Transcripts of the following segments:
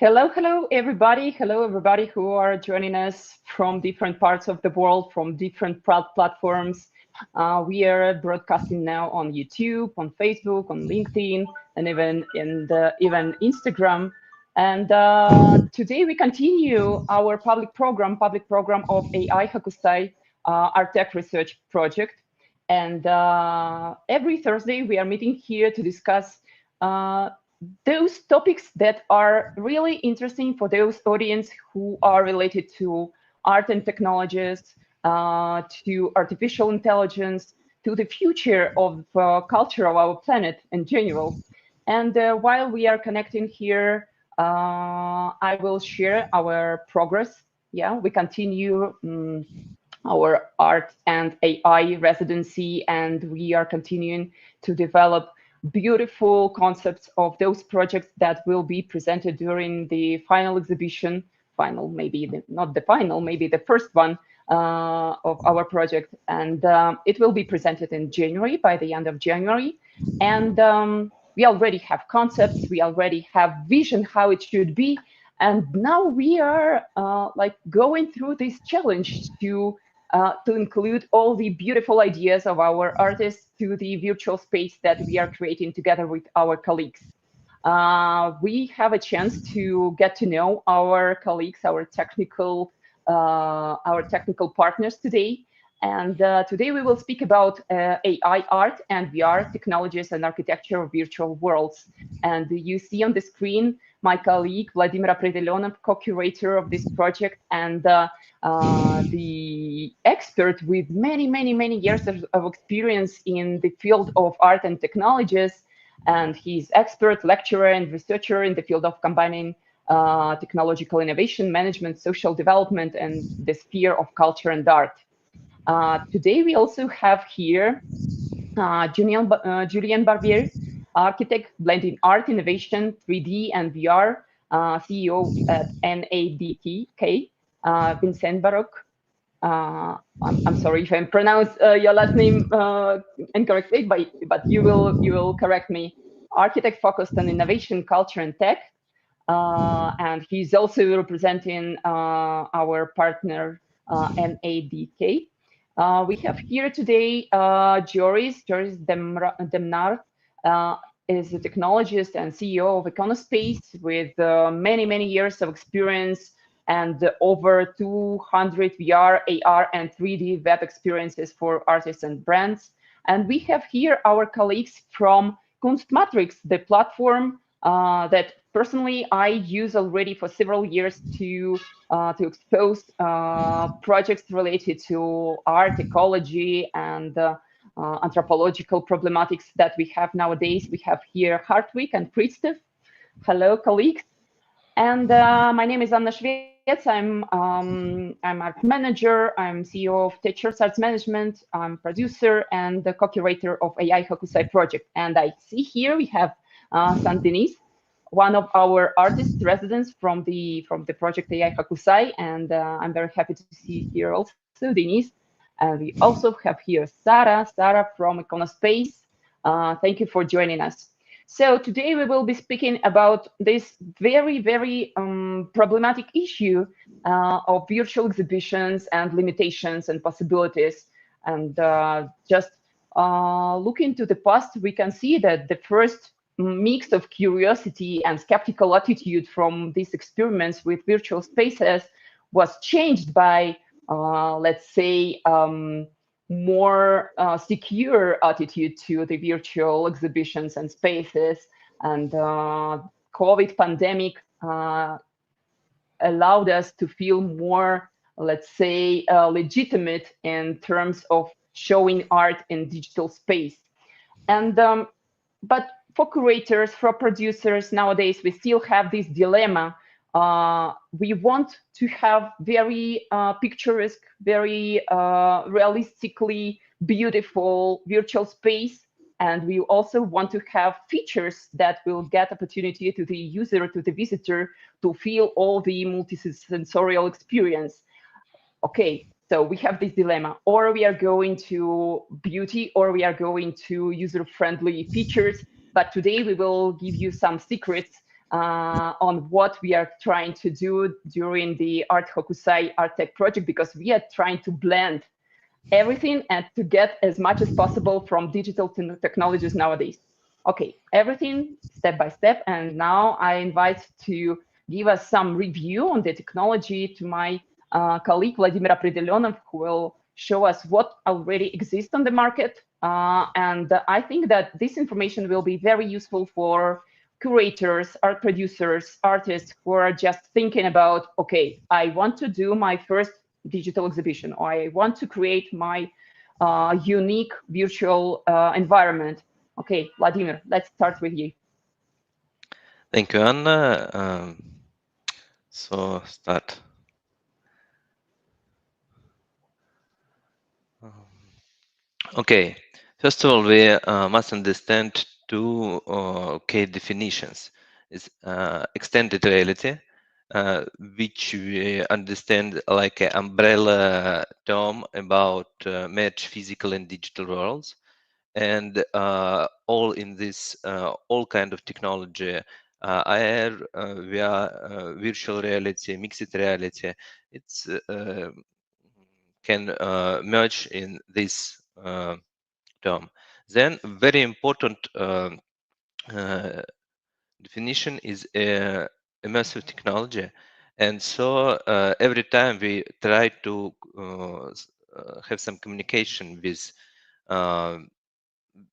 Hello, everybody. Hello, everybody who are joining us from different parts of the world, from different platforms. We are broadcasting now on YouTube, on Facebook, on LinkedIn, and even Instagram. And today we continue our public program of AI Hakusai, our tech research project. And every Thursday we are meeting here to discuss those topics that are really interesting for those audience who are related to art and technologies, to artificial intelligence, to the future of culture of our planet in general. And while we are connecting here, I will share our progress. Yeah, we continue our art and AI residency, and we are continuing to develop beautiful concepts of those projects that will be presented during the final exhibition. Final, maybe not the final, maybe the first one of our project. And it will be presented in January, by the end of January. And we already have concepts, we already have vision how it should be. And now we are like going through this challenge to include all the beautiful ideas of our artists to the virtual space that we are creating together with our colleagues. We have a chance to get to know our colleagues, our technical partners today. And today we will speak about AI art and VR technologies and architecture of virtual worlds. And you see on the screen my colleague, Vladimir Predelonov, co-curator of this project, and the expert with many years of experience in the field of art and technologies. And he's expert, lecturer, and researcher in the field of combining technological innovation, management, social development, and the sphere of culture and art. Today, we also have here Julien Barbier, architect blending art, innovation, 3D, and VR, CEO at NADTK, Vincent Baroque. I'm sorry if I pronounce your last name incorrectly, but you will correct me. Architect focused on innovation, culture, and tech. And he's also representing our partner, NADK. We have here today Joris Demnar, is a technologist and CEO of Econospace with many years of experience and over 200 VR, AR, and 3D web experiences for artists and brands. And we have here our colleagues from Kunstmatrix, the platform that personally I use already for several years to expose projects related to art, ecology, and anthropological problematics that we have nowadays. We have here Hartwig and Christoph. Hello, colleagues. And my name is Anna Schwetz. I'm art manager. I'm CEO of Teachers Arts Management. I'm producer and the co-curator of AI Hakusai project. And I see here we have Saint Denis, one of our artist residents from the project AI Hakusai, and I'm very happy to see here also Denis. And we also have here Sarah from Econospace. Thank you for joining us. So today we will be speaking about this very problematic issue of virtual exhibitions and limitations and possibilities. And just looking to the past, we can see that the first mix of curiosity and skeptical attitude from these experiments with virtual spaces was changed by, let's say, more secure attitude to the virtual exhibitions and spaces. And COVID pandemic allowed us to feel more, let's say, legitimate in terms of showing art in digital space. And but for curators, for producers nowadays, we still have this dilemma. We want to have very picturesque, very realistically beautiful virtual space. And we also want to have features that will get opportunity to the user, to the visitor, to feel all the multisensorial experience. Okay, so we have this dilemma. Or we are going to beauty, or we are going to user-friendly features. But today we will give you some secrets on what we are trying to do during the Art Hokusai Art Tech project, because we are trying to blend everything and to get as much as possible from digital technologies nowadays. Okay, everything step by step. And now I invite to give us some review on the technology to my colleague, Vladimir Apredelenov, who will show us what already exists on the market. And I think that this information will be very useful for curators, art producers, artists who are just thinking about, okay, I want to do my first digital exhibition, or I want to create my unique virtual environment. Okay, Vladimir, let's start with you. Thank you, Anna. So start. Okay, first of all, we must understand two key definitions. It's extended reality, which we understand like an umbrella term about merge physical and digital worlds, and all in this all kind of technology, AR, VR, virtual reality, mixed reality. It's can merge in this term. Then very important definition is immersive technology. And so every time we try to have some communication with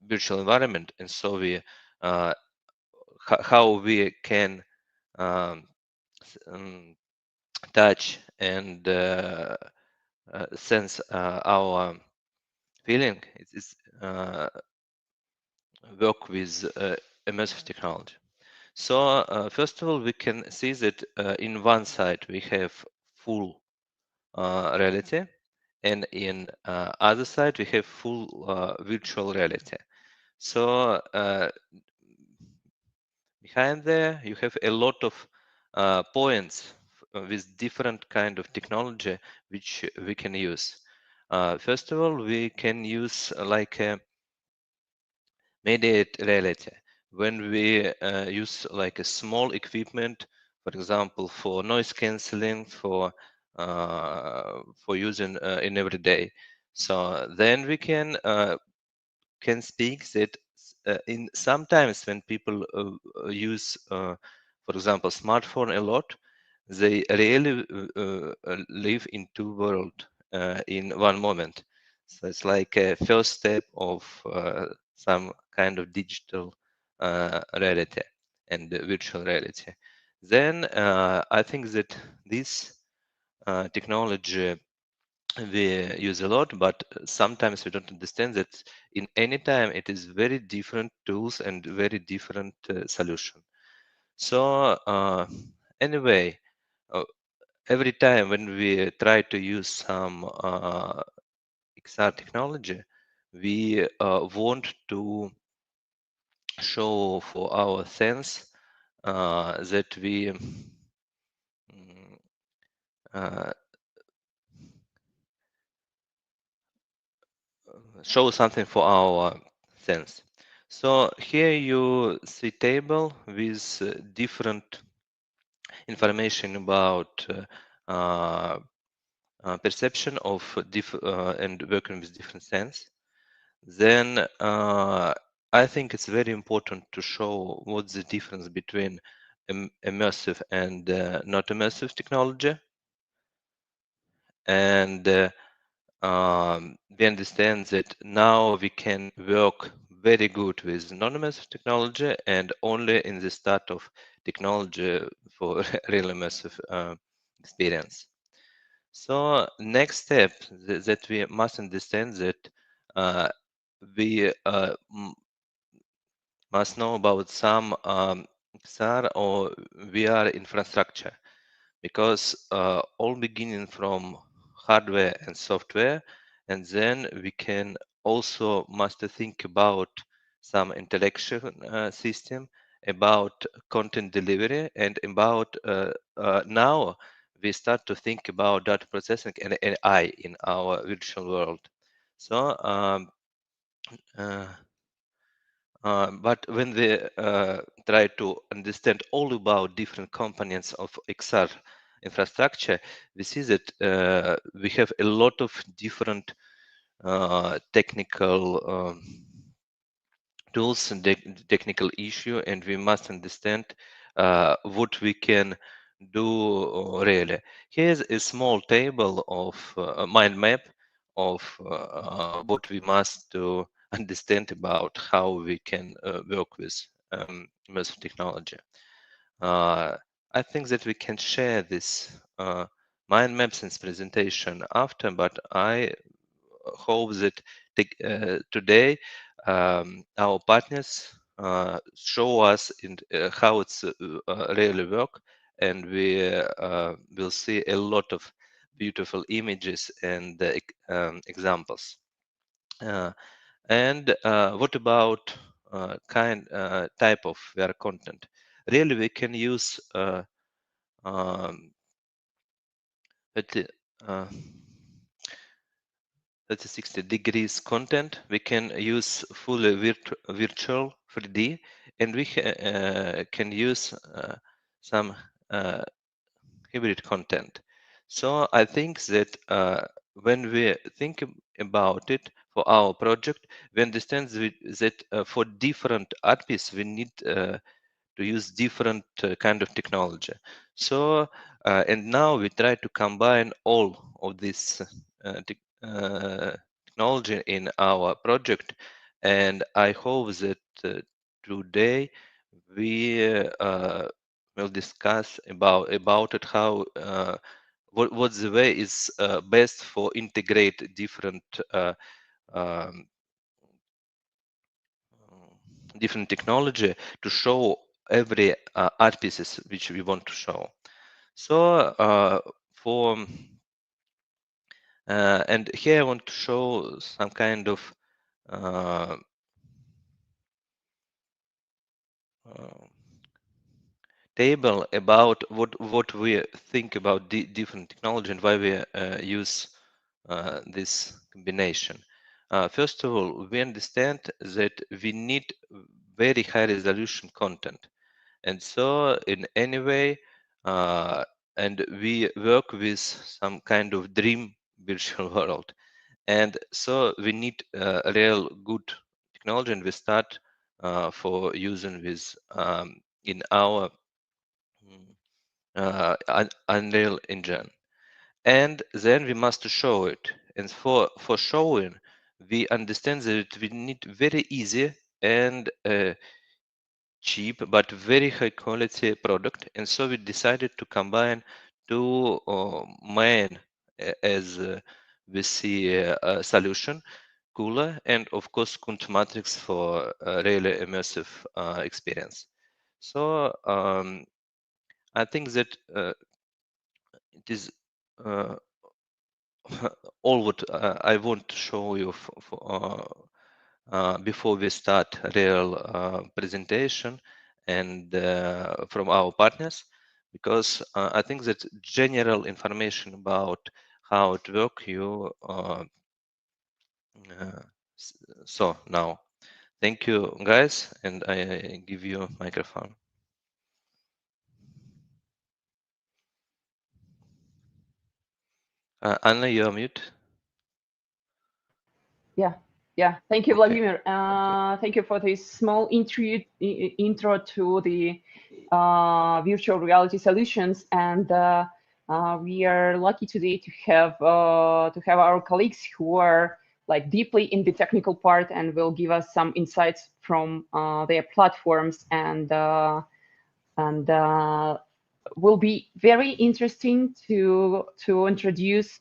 virtual environment, and so we how we can um, touch and sense our feeling. It is work with immersive technology. So first of all, we can see that in one side we have full reality, and in other side we have full virtual reality. So behind there you have a lot of points with different kind of technology which we can use. First of all, we can use like a mediate reality when we use like a small equipment, for example, for noise cancelling, for using in every day. So then we can speak that in sometimes when people use, for example, smartphone a lot, they really live in two worlds in one moment. So it's like a first step of some kind of digital reality and virtual reality. Then I think that this technology we use a lot, but sometimes we don't understand that in any time it is very different tools and very different solution. So anyway, uh, every time when we try to use some XR technology, we want to show for our sense that we uh, show something for our sense. So here you see table with different information about perception of and working with different sense. Then I think it's very important to show what's the difference between immersive and not immersive technology. And we understand that now we can work very good with non-immersive technology and only in the start of technology for real immersive experience. So next step that we must understand that we must know about some XR or VR infrastructure, because all beginning from hardware and software, and then we can also must think about some intellectual system, about content delivery, and about now we start to think about data processing and AI in our virtual world. So But when we try to understand all about different components of XR infrastructure, we see that we have a lot of different technical tools and technical issue, and we must understand what we can do really. Here's a small table of a mind map of what we must understand about how we can work with immersive technology. Uh, I think that we can share this mind maps and presentation after, but I hope that today our partners show us how it's really work, and we will see a lot of beautiful images and examples. Uh, and what about type of VR content? Really, we can use um, it, uh, 360 degrees content. We can use fully virtual 3D, and we can use some hybrid content. So I think that when we think about it for our project, we understand that for different art piece, we need to use different kind of technology. So, and now we try to combine all of this technology in our project. And I hope that today we will discuss about it, how what's the way is best for integrate different um, different technology to show every art pieces which we want to show. So and here I want to show some kind of uh, uh, table about what we think about different technology and why we use this combination. First of all, we understand that we need very high resolution content. And so in any way, and we work with some kind of dream virtual world. And so we need a real good technology, and we start for using with in our Unreal Engine. And then we must show it. And for showing, we understand that we need very easy and cheap but very high quality product, and so we decided to combine two main as we see solution, cooler and of course Kunt matrix for really immersive experience. So I think that it is uh, all what I want to show you before we start real presentation and from our partners, because I think that general information about how it works you uh, so now. Thank you guys, and I give you microphone. Anna, you are mute. Yeah, yeah. Thank you, Okay, Vladimir. thank you. Thank you for this small intro to the virtual reality solutions, and we are lucky today to have our colleagues who are like deeply in the technical part and will give us some insights from their platforms, and will be very interesting to introduce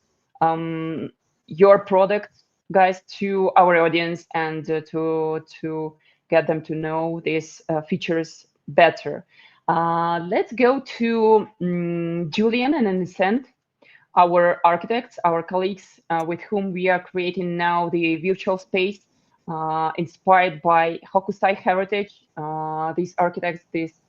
your product, guys, to our audience, and to get them to know these features better. Let's go to Julian and Anicent, our architects, our colleagues with whom we are creating now the virtual space inspired by Hokusai heritage. These architects, these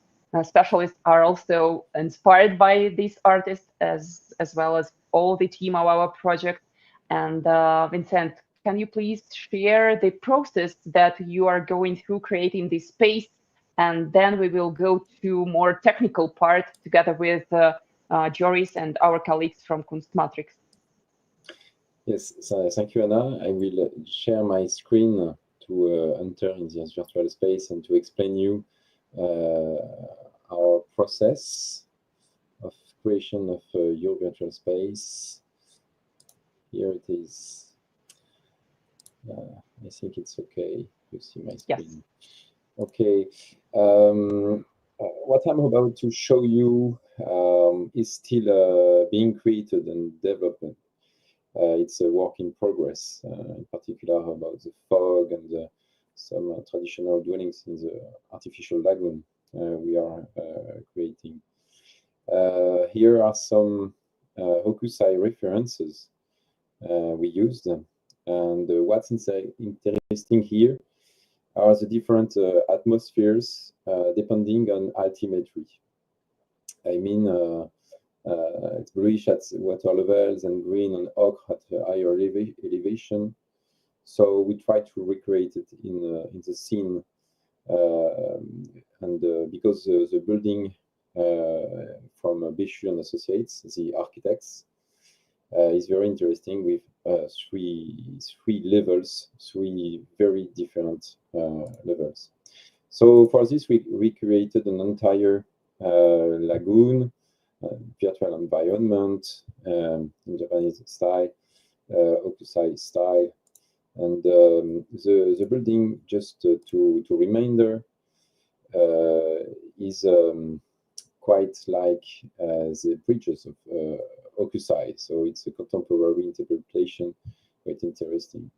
specialists are also inspired by these artists as well as all the team of our project. And Vincent, can you please share the process that you are going through creating this space? And then we will go to more technical part together with Joris and our colleagues from Kunstmatrix. Yes, so thank you, Anna. I will share my screen to enter in this virtual space and to explain you our process of creation of your virtual space. Here it is. I think it's okay. You see my screen. Yes. Okay. What I'm about to show you is still being created and developed. It's a work in progress, in particular about the fog and some traditional dwellings in the artificial lagoon we are creating. Here are some Hokusai references we used. And what's interesting here are the different atmospheres depending on altimetry. I mean, it's bluish at water levels and green and ochre at higher elevation. So we try to recreate it in the scene. Because the building from Béchu and Associates, the architects, is very interesting with three levels, three very different levels. So for this, we created an entire lagoon, virtual environment in Japanese style, Hokusai style, and the building, just to reminder, is quite like the bridges of Hokusai. So it's a contemporary interpretation, quite interesting.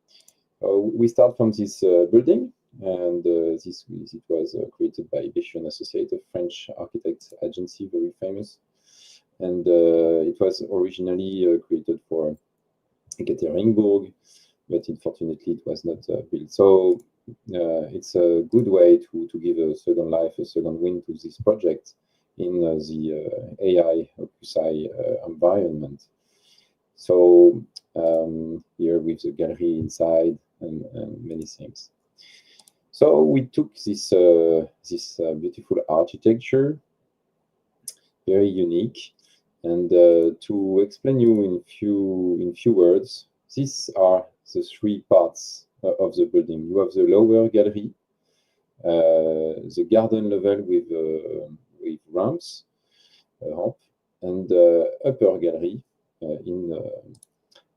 We start from this building, and it was created by Béchu and Associates, a French architect agency, very famous. And it was originally created for Ekaterinburg, but unfortunately it was not built. So it's a good way to give a second life, a second wind to this project in the AI Hokusai environment. So here with the gallery inside and many things. So we took this beautiful architecture, very unique, and to explain you in few words, these are the three parts of the building. You have the lower gallery, the garden level with ramps, ramp, and the upper gallery in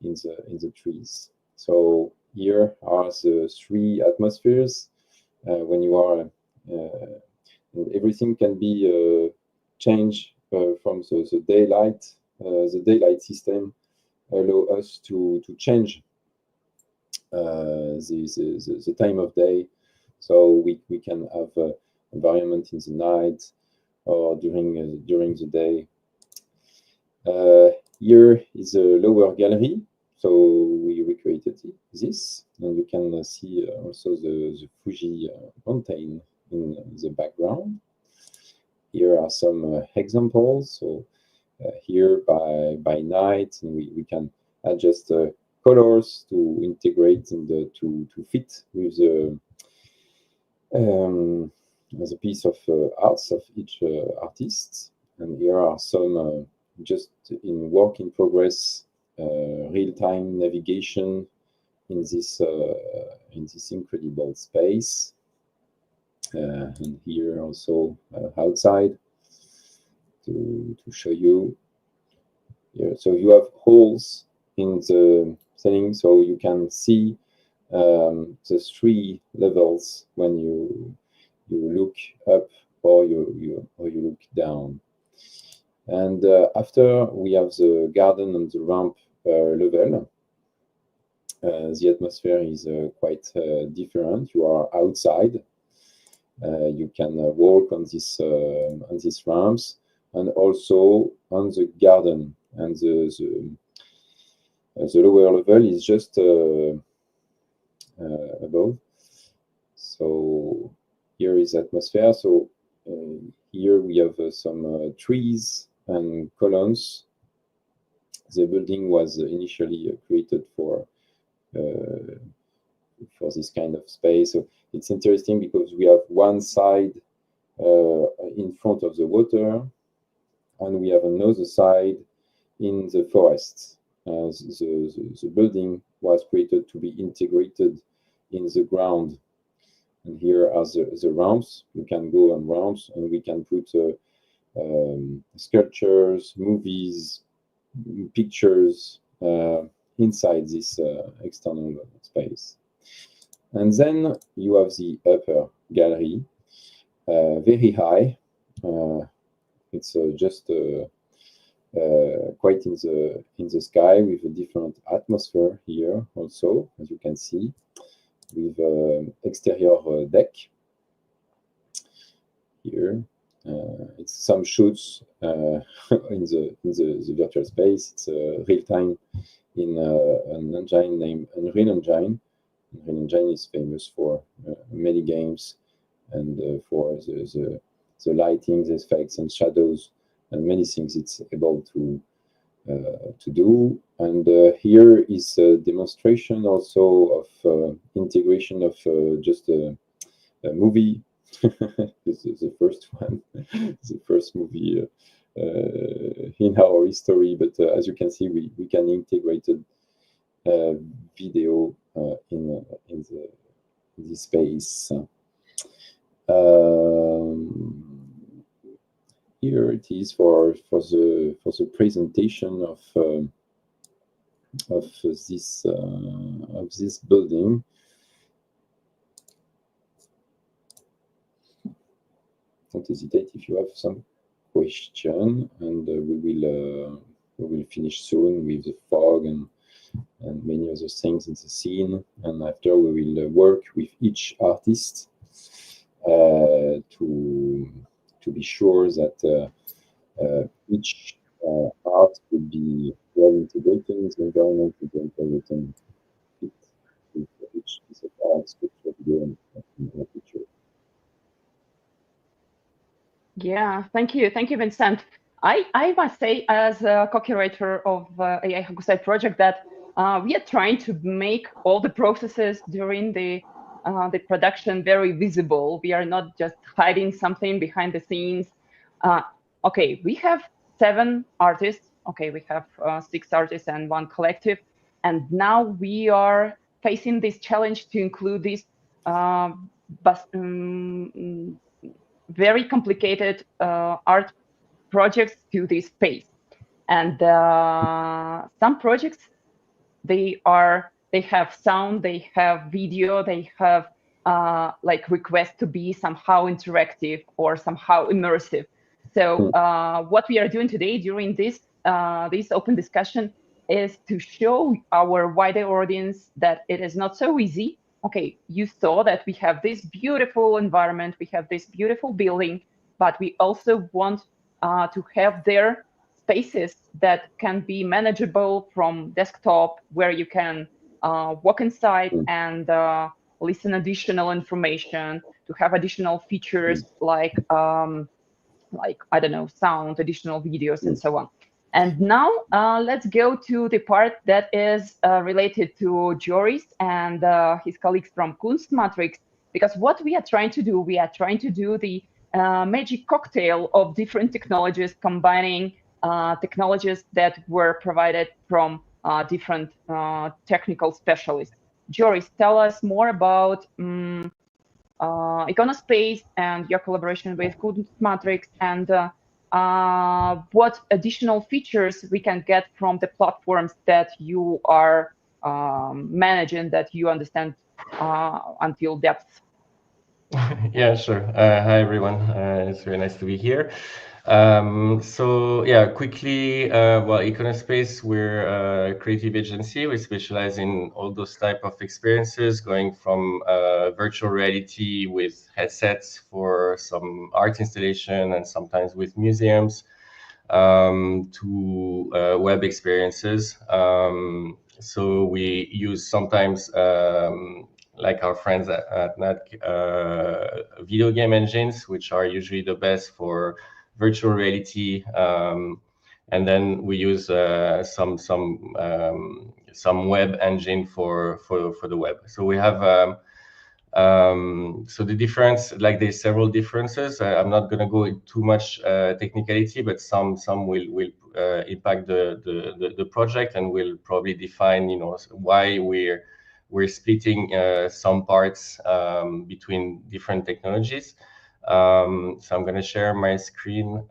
the trees. So here are the three atmospheres. When you are, everything can be changed from the daylight. The daylight system allow us to change the time of day, so we can have environment in the night or during the day. Here is a lower gallery, so we recreated this, and you can see also the Fuji mountain in the background. Here are some examples. So here by night, and we can adjust colors to integrate and to fit with the piece of arts of each artist. And here are some just in work in progress, real-time navigation in this incredible space. And here also outside to show you. Here. So you have holes in the ceiling, so you can see the three levels when you look up or you look down. And after we have the garden and the ramp level, the atmosphere is quite different. You are outside. You can walk on these ramps, and also on the garden. And the lower level is just above. So here is atmosphere. So here we have some trees and columns. The building was initially created for for this kind of space. So it's interesting because we have one side in front of the water, and we have another side in the forest. The building was created to be integrated in the ground. And here are the ramps. You can go on ramps, and we can put sculptures, movies, pictures inside this external space. And then you have the upper gallery, very high. It's just quite in the sky, with a different atmosphere here also, as you can see, with exterior deck here. It's some shoots in the virtual space. It's real time in an engine named Unreal Engine. Unreal Engine is famous for many games and for the lighting, the effects and shadows and many things it's able to do. And here is a demonstration also of integration of just a movie. This is the first one, the first movie in our history. But as you can see, we can integrate video in this space. Here it is for the presentation of this building. Don't hesitate if you have some question, and we will finish soon with the fog and many other things in the scene. And after we will work with each artist to be sure that each art will be well integrated in the environment, to be integrated with each piece of art, sculpture, video, and picture. Yeah, thank you, Vincent. I must say, as a co-curator of AI Hokusai project, that we are trying to make all the processes during the production very visible. We are not just hiding something behind the scenes. Okay, we have 7 artists. Okay, we have 6 artists and 1 collective. And now we are facing this challenge to include these very complicated art projects to this space. And some projects, they have sound, they have video, they have like requests to be somehow interactive or somehow immersive. So what we are doing today during this open discussion is to show our wider audience that it is not so easy. Okay, you saw that we have this beautiful environment, we have this beautiful building, but we also want to have their spaces that can be manageable from desktop, where you can walk inside and listen additional information, to have additional features like I don't know, sound, additional videos, and so on. And now let's go to the part that is related to Joris and his colleagues from Kunstmatrix, because what we are trying to do, we are trying to do the magic cocktail of different technologies, combining technologies that were provided from different technical specialists. Joris, tell us more about Iconospace and your collaboration with Kunstmatrix, and what additional features we can get from the platforms that you are managing, that you understand until depth. Yeah, sure. Hi, everyone. It's very nice to be here. So yeah, quickly, well, Iconospace, we're a creative agency. We specialize in all those type of experiences, going from virtual reality with headsets for some art installation and sometimes with museums, to web experiences. So we use sometimes like our friends at NAT, video game engines, which are usually the best for virtual reality, and then we use some some web engine for the web. So we have so the difference, like there's several differences. I'm not going to go into too much technicality, but some will impact the project, and will probably define, you know, why we're splitting some parts between different technologies. So I'm going to share my screen.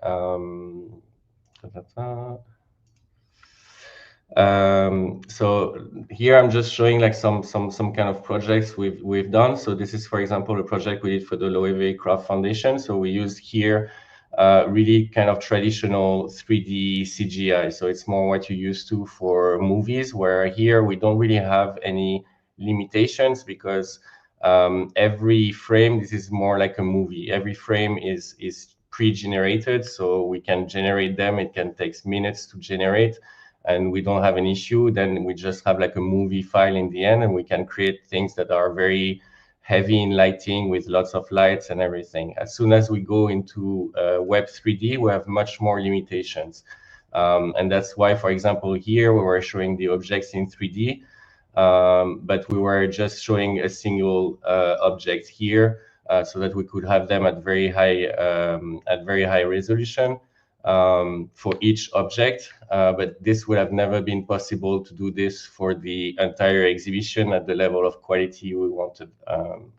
So here I'm just showing like some kind of projects we've done. So this is, for example, a project we did for the Loewe Craft Foundation. So we used here really kind of traditional 3D CGI. So it's more what you used to for movies, where here we don't really have any limitations, because every frame, this is more like a movie. Every frame is pre-generated, so we can generate them. It can take minutes to generate, and we don't have an issue. Then we just have like a movie file in the end, and we can create things that are very heavy in lighting with lots of lights and everything. As soon as we go into Web 3D, we have much more limitations. And that's why, for example, here we were showing the objects in 3D, but we were just showing a single object here, so that we could have them at very high resolution for each object. But this would have never been possible to do this for the entire exhibition at the level of quality we wanted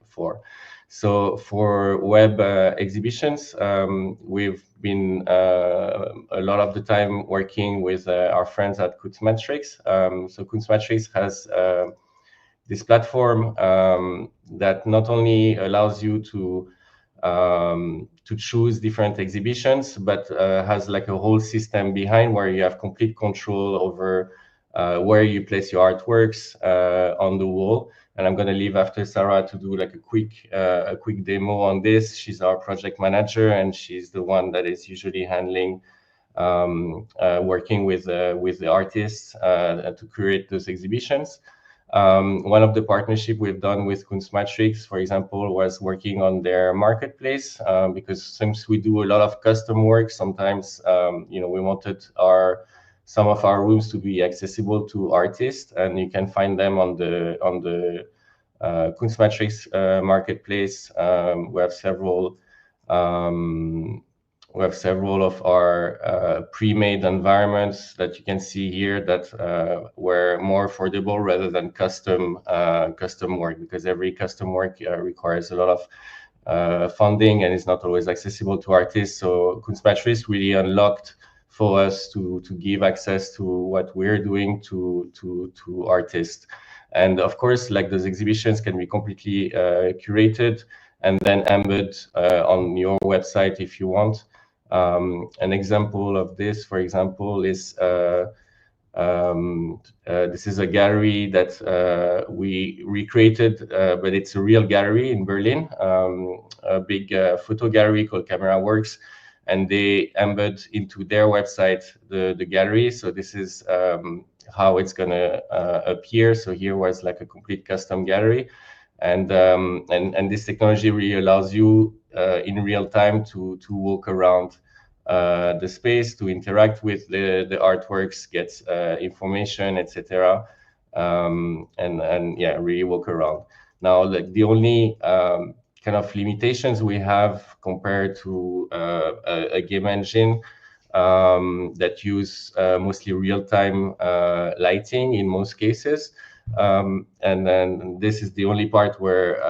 for. So for web exhibitions, we've been a lot of the time working with our friends at Kunstmatrix. So Kunstmatrix has this platform that not only allows you to choose different exhibitions, but has like a whole system behind, where you have complete control over where you place your artworks on the wall. And I'm going to leave after Sarah to do like a quick demo on this. She's our project manager, and she's the one that is usually handling working with the artists to create those exhibitions. One of the partnership we've done with Kunstmatrix, for example, was working on their marketplace, because since we do a lot of custom work, sometimes you know, we wanted some of our rooms to be accessible to artists, and you can find them on the Kunstmatrix marketplace. We have several of our pre-made environments that you can see here that were more affordable rather than custom work, because every custom work requires a lot of funding and is not always accessible to artists. So Kunstmatrix really unlocked for us to give access to what we're doing to artists. And of course, like, those exhibitions can be completely curated and then embed on your website if you want. An example of this, for example, is this is a gallery that we recreated, but it's a real gallery in Berlin, a big photo gallery called Camera Works, and they embed into their website the gallery. So this is how it's going to appear. So here was like a complete custom gallery, and this technology really allows you in real time to walk around the space, to interact with the artworks, get information, etc., and yeah, really walk around. Now, like, the only kind of limitations we have compared to a game engine that use mostly real-time lighting in most cases, and then this is the only part where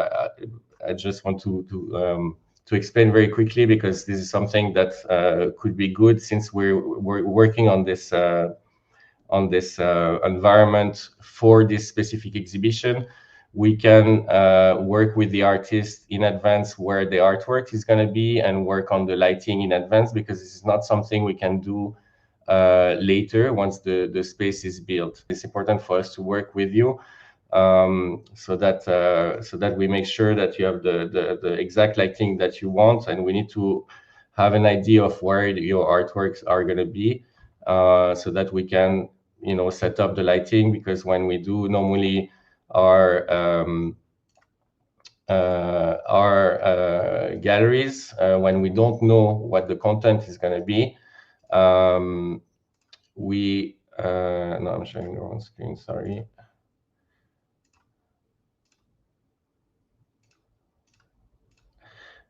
I just want to explain very quickly, because this is something that could be good, since we're working on this environment for this specific exhibition. We can work with the artist in advance where the artwork is going to be, and work on the lighting in advance, because this is not something we can do later once the space is built. It's important for us to work with you, so that we make sure that you have the exact lighting that you want, and we need to have an idea of where your artworks are going to be, so that we can, you know, set up the lighting. Because when we do normally our galleries, when we don't know what the content is going to be, we No, I'm showing the wrong screen, sorry.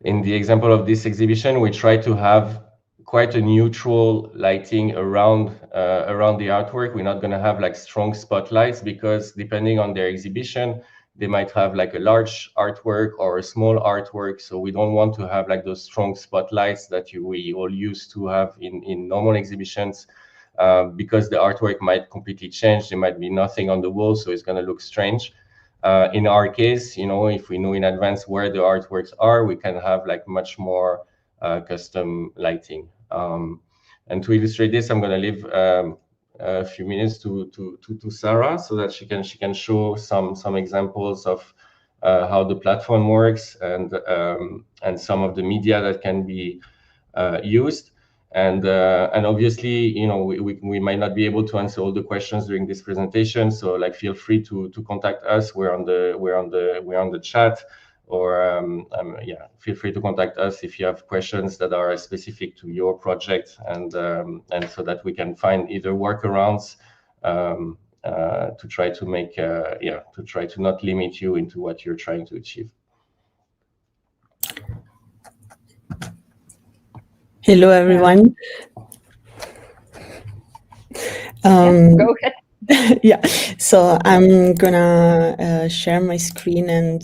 In the example of this exhibition, we try to have quite a neutral lighting around the artwork. We're not going to have like strong spotlights, because depending on their exhibition, they might have like a large artwork or a small artwork. So we don't want to have like those strong spotlights that we all used to have in normal exhibitions, because the artwork might completely change. There might be nothing on the wall, so it's going to look strange. In our case, if we know in advance where the artworks are, we can have like much more custom lighting. And to illustrate this, I'm going to leave a few minutes to Sarah, so that she can show some examples of how the platform works, and some of the media that can be used. And obviously, we might not be able to answer all the questions during this presentation. So like, feel free to contact us. We're on the chat, or yeah, feel free to contact us if you have questions that are specific to your project, and so that we can find either workarounds to try to make to try to not limit you into what you're trying to achieve. Hello, everyone. Go ahead. Yeah, so I'm gonna share my screen and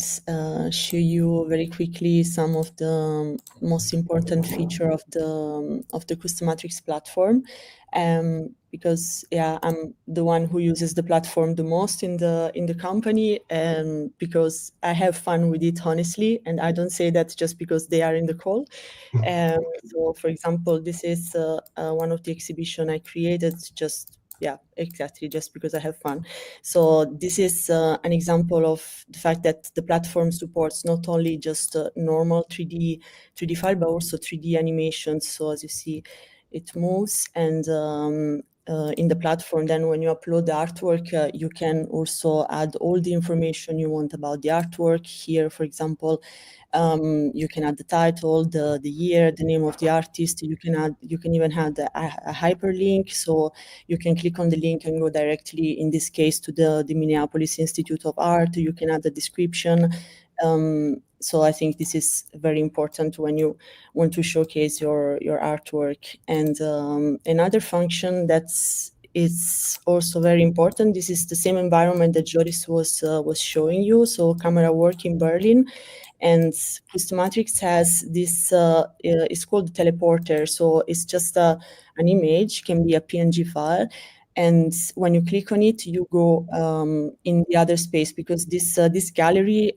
show you very quickly some of the most important feature of the Customatrix platform, because yeah, I'm the one who uses the platform the most in the company, because I have fun with it, honestly, and I don't say that just because they are in the call. So, for example, this is one of the exhibition I created just because I have fun. So this is an example of the fact that the platform supports not only just normal 3D file, but also 3D animations. So as you see, it moves, and in the platform, then when you upload the artwork, you can also add all the information you want about the artwork. Here, for example, you can add the title, the year, the name of the artist. You can even add a hyperlink, so you can click on the link and go directly, in this case, to the Minneapolis Institute of Art. You can add the description. So I think this is very important when you want to showcase your artwork. And another function that's also very important. This is the same environment that Joris was showing you. So camera work in Berlin. And Customatrix has this, it's called teleporter. So it's just an image, can be a PNG file. And when you click on it, you go in the other space, because this gallery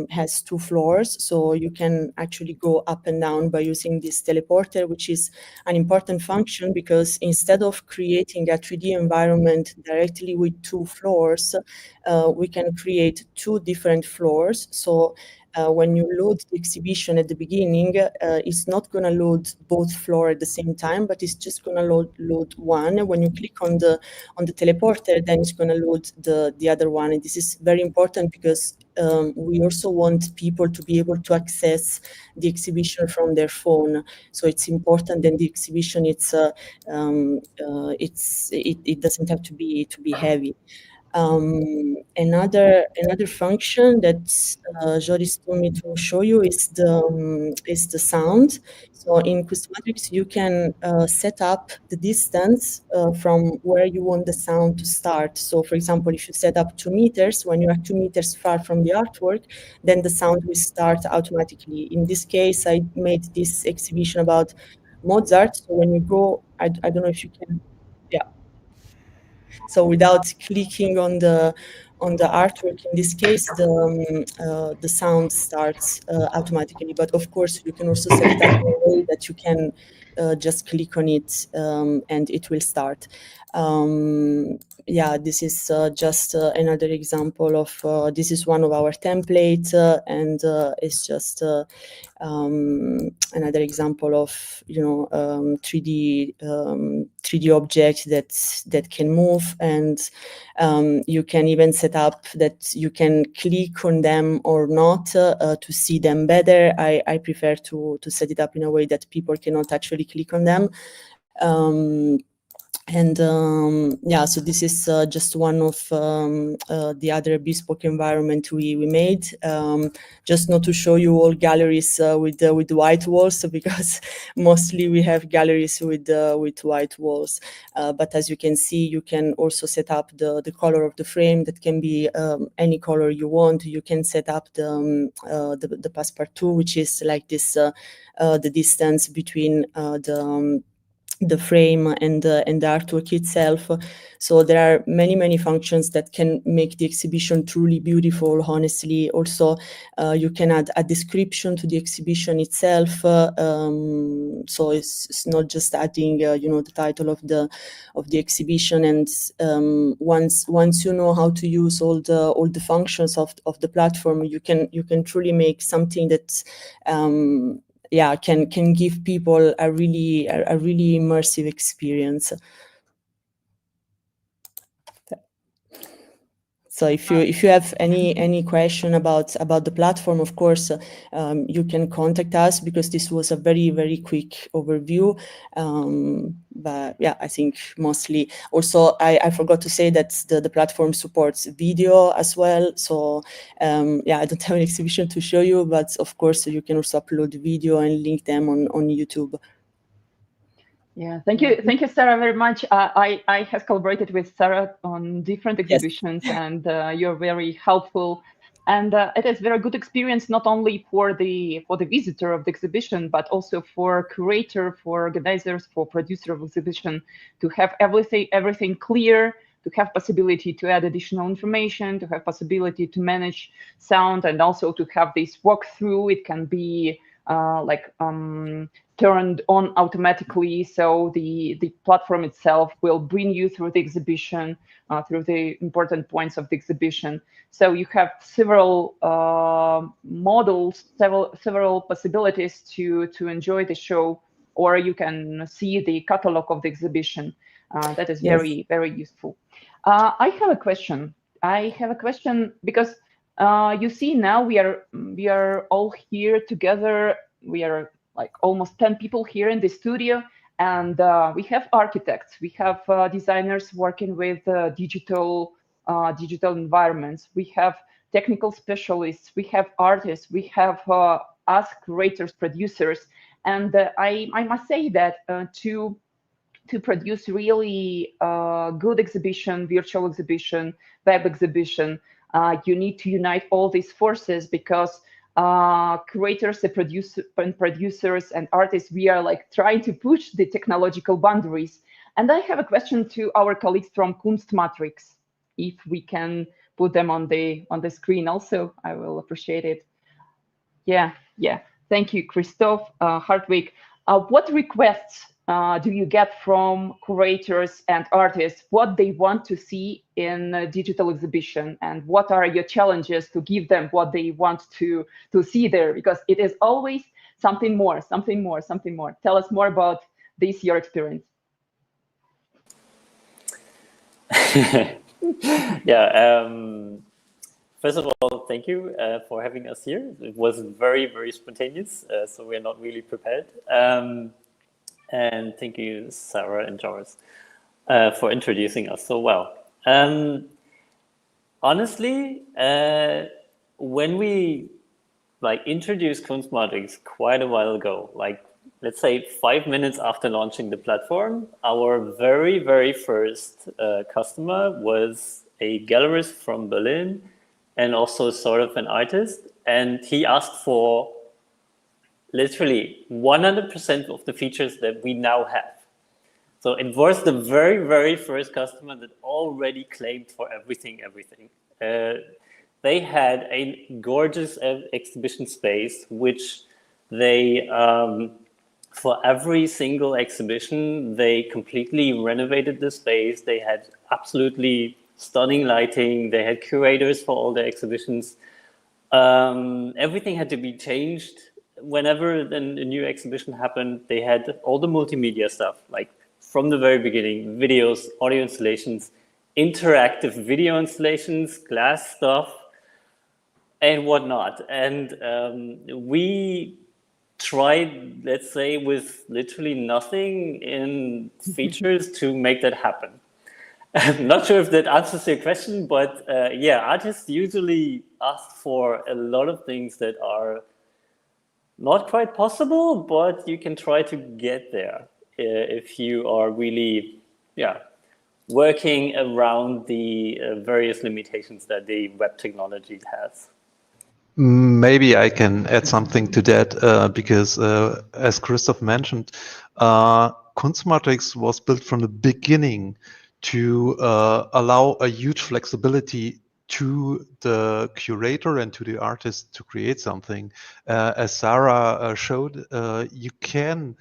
has 2 floors. So you can actually go up and down by using this teleporter, which is an important function, because instead of creating a 3D environment directly with 2 floors, we can create 2 different floors. So when you load the exhibition at the beginning, it's not going to load both floors at the same time, but it's just going to load one. When you click on the teleporter, then it's going to load the other one. And this is very important, because we also want people to be able to access the exhibition from their phone. So it's important that the exhibition it doesn't have to be heavy. Another function that Joris told me to show you is the sound. So in Customatrix, you can set up the distance from where you want the sound to start. So, for example, if you set up 2 meters, when you are 2 meters far from the artwork, then the sound will start automatically. In this case, I made this exhibition about Mozart. So when you go, I don't know if you can, yeah. So without clicking on the artwork, in this case, the sound starts automatically. But of course, you can also set it up in a way that you can just click on it and it will start. Yeah, this is just another example of, this is one of our templates, and it's just another example of 3D object that can move, and you can even set up that you can click on them or not to see them better. I prefer to set it up in a way that people cannot actually click on them. And yeah, so this is just one of the other bespoke environment we made, just not to show you all galleries with white walls, because mostly we have galleries with white walls. But as you can see, you can also set up the color of the frame. That can be any color you want. You can set up the passepartout, which is like this, the distance between the frame and the artwork itself. So there are many functions that can make the exhibition truly beautiful. Honestly, also you can add a description to the exhibition itself. So it's not just adding the title of the exhibition. And once you know how to use all the functions of the platform, you can truly make something that yeah, can give people a really immersive experience. So if you have any question about the platform, of course, you can contact us, because this was a very quick overview. But yeah, I think mostly. Also, I forgot to say that the platform supports video as well. So yeah, I don't have an exhibition to show you, but of course you can also upload video and link them on YouTube. Yeah, thank you, Sarah, very much. I have collaborated with Sarah on different exhibitions, yes. And you're very helpful. And it is very good experience, not only for the visitor of the exhibition, but also for curator, for organizers, for producer of exhibition, to have everything clear, to have possibility to add additional information, to have possibility to manage sound, and also to have this walkthrough. It can be turned on automatically, so the platform itself will bring you through the exhibition, through the important points of the exhibition. So you have several models, several possibilities to enjoy the show, or you can see the catalog of the exhibition. That is very useful. I have a question. Because you see, now we are all here together. We are like almost 10 people here in the studio, and we have architects, we have designers working with digital environments, we have technical specialists, we have artists, we have us curators, producers, and I must say that to produce really good exhibition, virtual exhibition, web exhibition, you need to unite all these forces, because curators and producers and artists, we are like trying to push the technological boundaries. And I have a question to our colleagues from Kunstmatrix. If we can put them on the screen also, I will appreciate it. Yeah. Thank you, Christoph Hartwig. What requests do you get from curators and artists, what they want to see in a digital exhibition, and what are your challenges to give them what they want to see there? Because it is always something more. Tell us more about this, your experience. Yeah. First of all, thank you for having us here. It was very spontaneous, so we're not really prepared. And thank you, Sarah and Joris, for introducing us so well. Honestly, when we introduced Kunstmatrix quite a while ago, let's say 5 minutes after launching the platform, our very first customer was a gallerist from Berlin, and also sort of an artist, and he asked for literally 100% of the features that we now have. So it was the very first customer that already claimed for everything. They had a gorgeous exhibition space, which they, for every single exhibition, they completely renovated the space. They had absolutely stunning lighting. They had curators for all the exhibitions. Everything had to be changed whenever a new exhibition happened. They had all the multimedia stuff, like from the very beginning, videos, audio installations, interactive video installations, glass stuff, and whatnot. And we tried, let's say, with literally nothing in features to make that happen. I'm not sure if that answers your question, but yeah, artists usually ask for a lot of things that are not quite possible, but you can try to get there if you are really, yeah, working around the various limitations that the web technology has. Maybe I can add something to that because, as Christoph mentioned, Kunstmatrix was built from the beginning to allow a huge flexibility to the curator and to the artist to create something. As Sarah showed, you can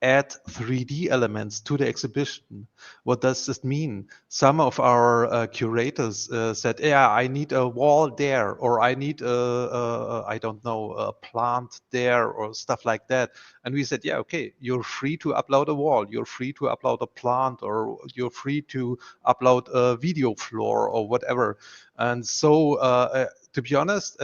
add 3D elements to the exhibition. What does this mean? Some of our curators said, yeah, I need a wall there, or I need I don't know, a plant there, or stuff like that. And we said, yeah, okay, you're free to upload a wall, you're free to upload a plant, or you're free to upload a video floor or whatever. And so, to be honest,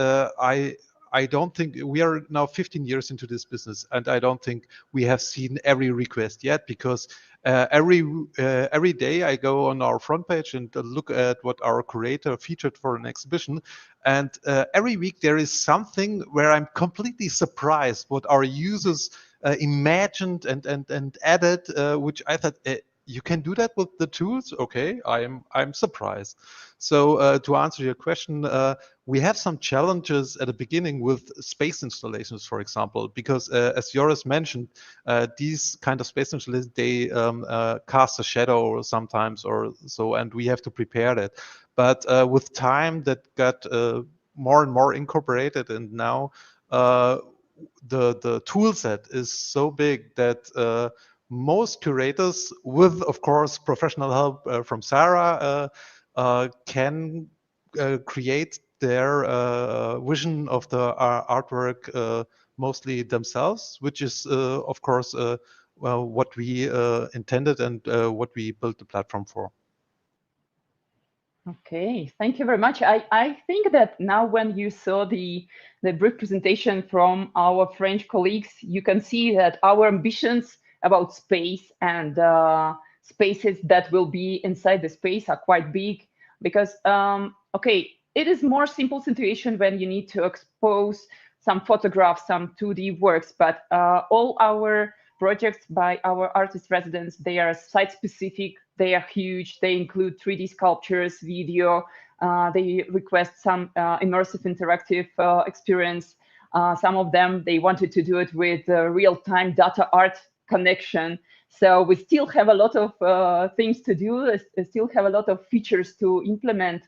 I don't think we are now 15 years into this business, and I don't think we have seen every request yet, because every day I go on our front page and look at what our curator featured for an exhibition, and every week there is something where I'm completely surprised what our users imagined and added, which I thought, you can do that with the tools? Okay, I'm surprised. So to answer your question, we have some challenges at the beginning with space installations, for example, because as Joris mentioned, these kind of space installations, they cast a shadow sometimes or so, and we have to prepare that. But with time, that got more and more incorporated, and now the tool set is so big that most curators, with of course professional help from Sarah, can create their vision of the artwork mostly themselves, which is of course well, what we intended and what we built the platform for. Okay, thank you very much. I think that now when you saw the brief presentation from our French colleagues, you can see that our ambitions about space and spaces that will be inside the space are quite big, because okay, it is more simple situation when you need to expose some photographs, some 2D works, but all our projects by our artist residents, they are site specific, they are huge, they include 3D sculptures, video, they request some immersive interactive experience. Some of them, they wanted to do it with real-time data art connection. So we still have a lot of things to do, still have a lot of features to implement.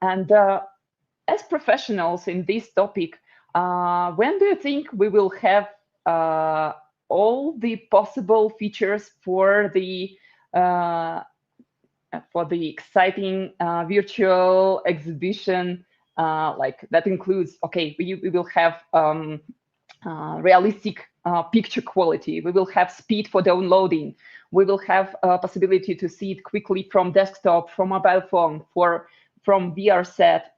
And as professionals in this topic, when do you think we will have all the possible features for the exciting virtual exhibition, like that includes, okay, we will have realistic picture quality, we will have speed for downloading, we will have a possibility to see it quickly from desktop, from mobile phone, from VR set.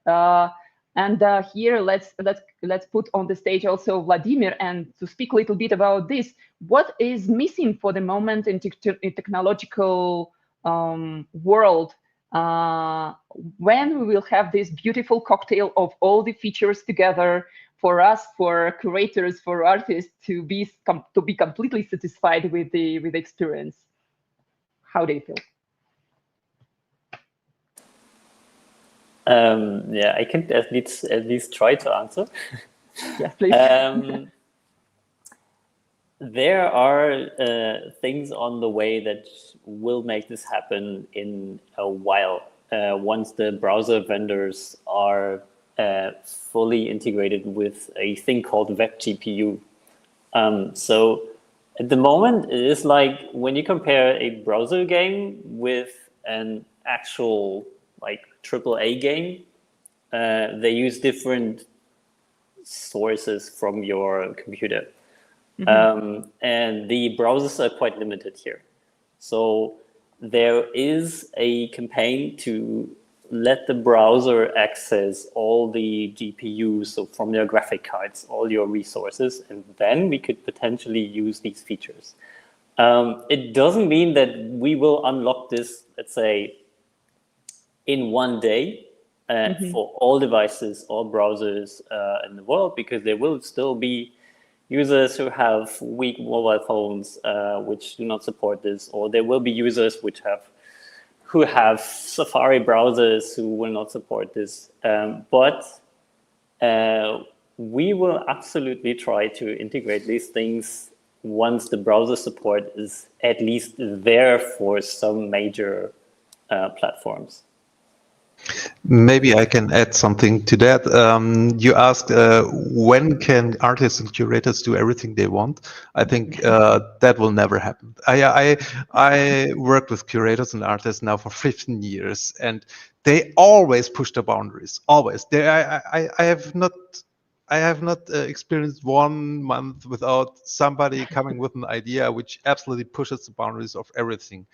And here, let's put on the stage also Vladimir, and to speak a little bit about this. What is missing for the moment in technological world when we will have this beautiful cocktail of all the features together for us, for curators, for artists to be completely satisfied with the experience? How do you feel? Yeah, I can at least try to answer. Yes, please. There are things on the way that will make this happen in a while, once the browser vendors are fully integrated with a thing called Web GPU. So at the moment, it is like when you compare a browser game with an actual like AAA game, they use different sources from your computer. Mm-hmm. And the browsers are quite limited here. So there is a campaign to let the browser access all the GPUs, so from your graphic cards, all your resources, and then we could potentially use these features. It doesn't mean that we will unlock this, let's say, in one day for all devices, all browsers in the world, because there will still be users who have weak mobile phones which do not support this, or there will be users who have Safari browsers who will not support this. But we will absolutely try to integrate these things once the browser support is at least there for some major platforms. Maybe I can add something to that. You asked when can artists and curators do everything they want? I think that will never happen. I worked with curators and artists now for 15 years, and they always push the boundaries. Always. I have not experienced 1 month without somebody coming with an idea which absolutely pushes the boundaries of everything.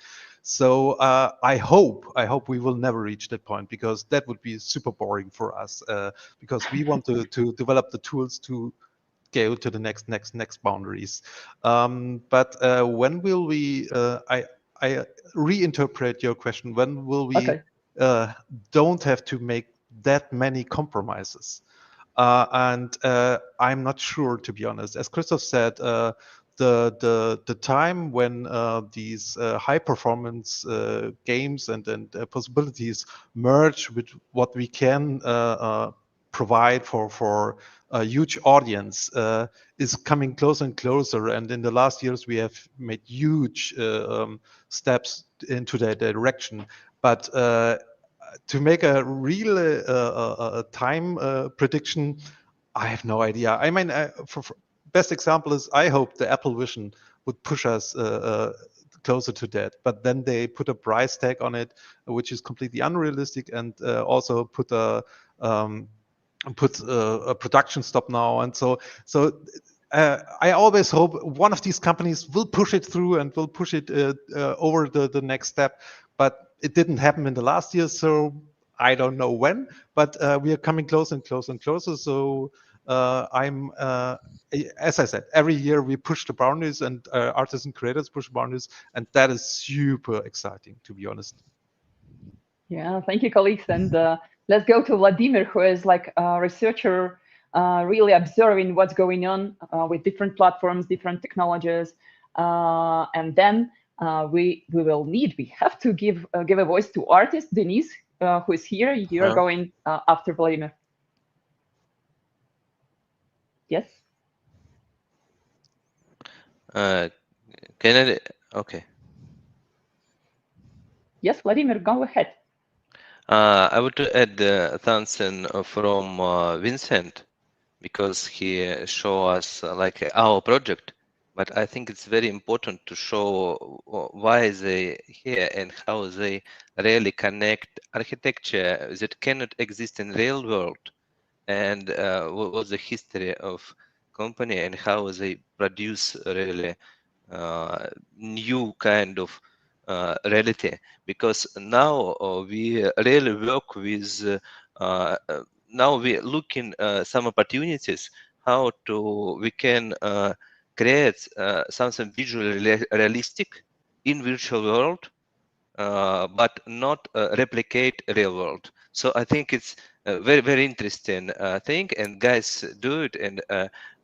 So I hope we will never reach that point, because that would be super boring for us, because we want to develop the tools to go to the next boundaries. But when will we? I reinterpret your question. When will we don't have to make that many compromises? And I'm not sure, to be honest. As Christoph said, the time when these high performance games and possibilities merge with what we can provide for a huge audience is coming closer and closer. And in the last years, we have made huge steps into that direction. But to make a real time prediction, I have no idea. I mean, for best example is, I hope the Apple Vision would push us closer to that, but then they put a price tag on it, which is completely unrealistic, and also put a production stop now. And so I always hope one of these companies will push it through and will push it over the next step. But it didn't happen in the last year, so I don't know when. But we are coming closer and closer and closer. So I'm, as I said, every year we push the boundaries, and artists and creators push boundaries, and that is super exciting, to be honest. Yeah, thank you, colleagues. And let's go to Vladimir, who is like a researcher, really observing what's going on with different platforms, different technologies. And then we have to give a voice to artist Denise, who is here. You're going after Vladimir. Yes. Can I? Okay. Yes, Vladimir, go ahead. I would add Tansen from Vincent, because he show us like our project. But I think it's very important to show why they here and how they really connect architecture that cannot exist in real world, and what was the history of company and how they produce really new kind of reality. Because now we really work with now we're looking some opportunities how we can create something visually realistic in virtual world, but not replicate real world. So I think it's a very interesting thing, and guys do it. And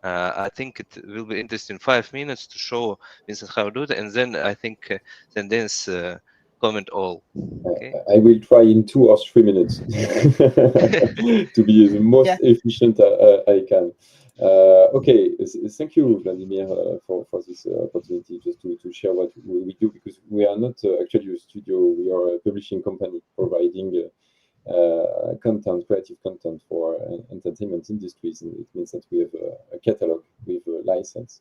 I think it will be interesting 5 minutes to show Vincent how to do it, and then I think Dennis comment all. Okay. I will try in 2 or 3 minutes to be the most efficient I can. Okay, thank you, Vladimir, for this opportunity just to share what we do, because we are not actually a studio. We are a publishing company providing content, creative content for entertainment industries, and it means that we have a catalog with a license.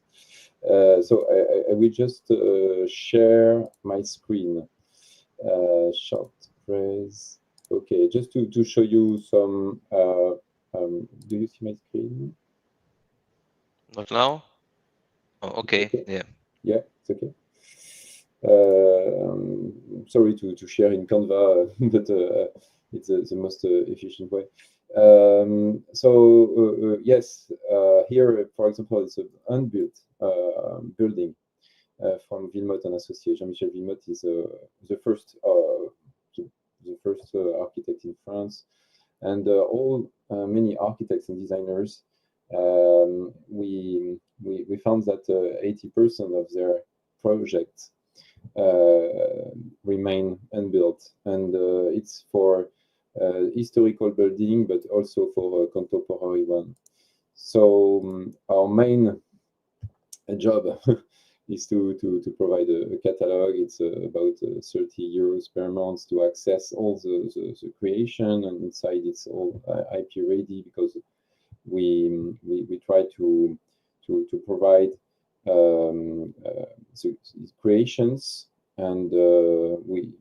So I will just share my screen. Short phrase. Okay, just to show you some. Do you see my screen? Not now. Oh, okay. Yeah. Yeah, it's okay. Sorry to share in Canva, but it's the most efficient way. Yes, here, for example, it's an unbuilt building from Villemotte and Associé. Jean-Michel Villemotte is the first architect in France, and many architects and designers. We found that 80% of their projects remain unbuilt, and it's for historical building, but also for contemporary one. So our main job is to provide a catalog. It's about 30 euros per month to access all the creation, and inside it's all IP ready, because we try to provide the creations, and with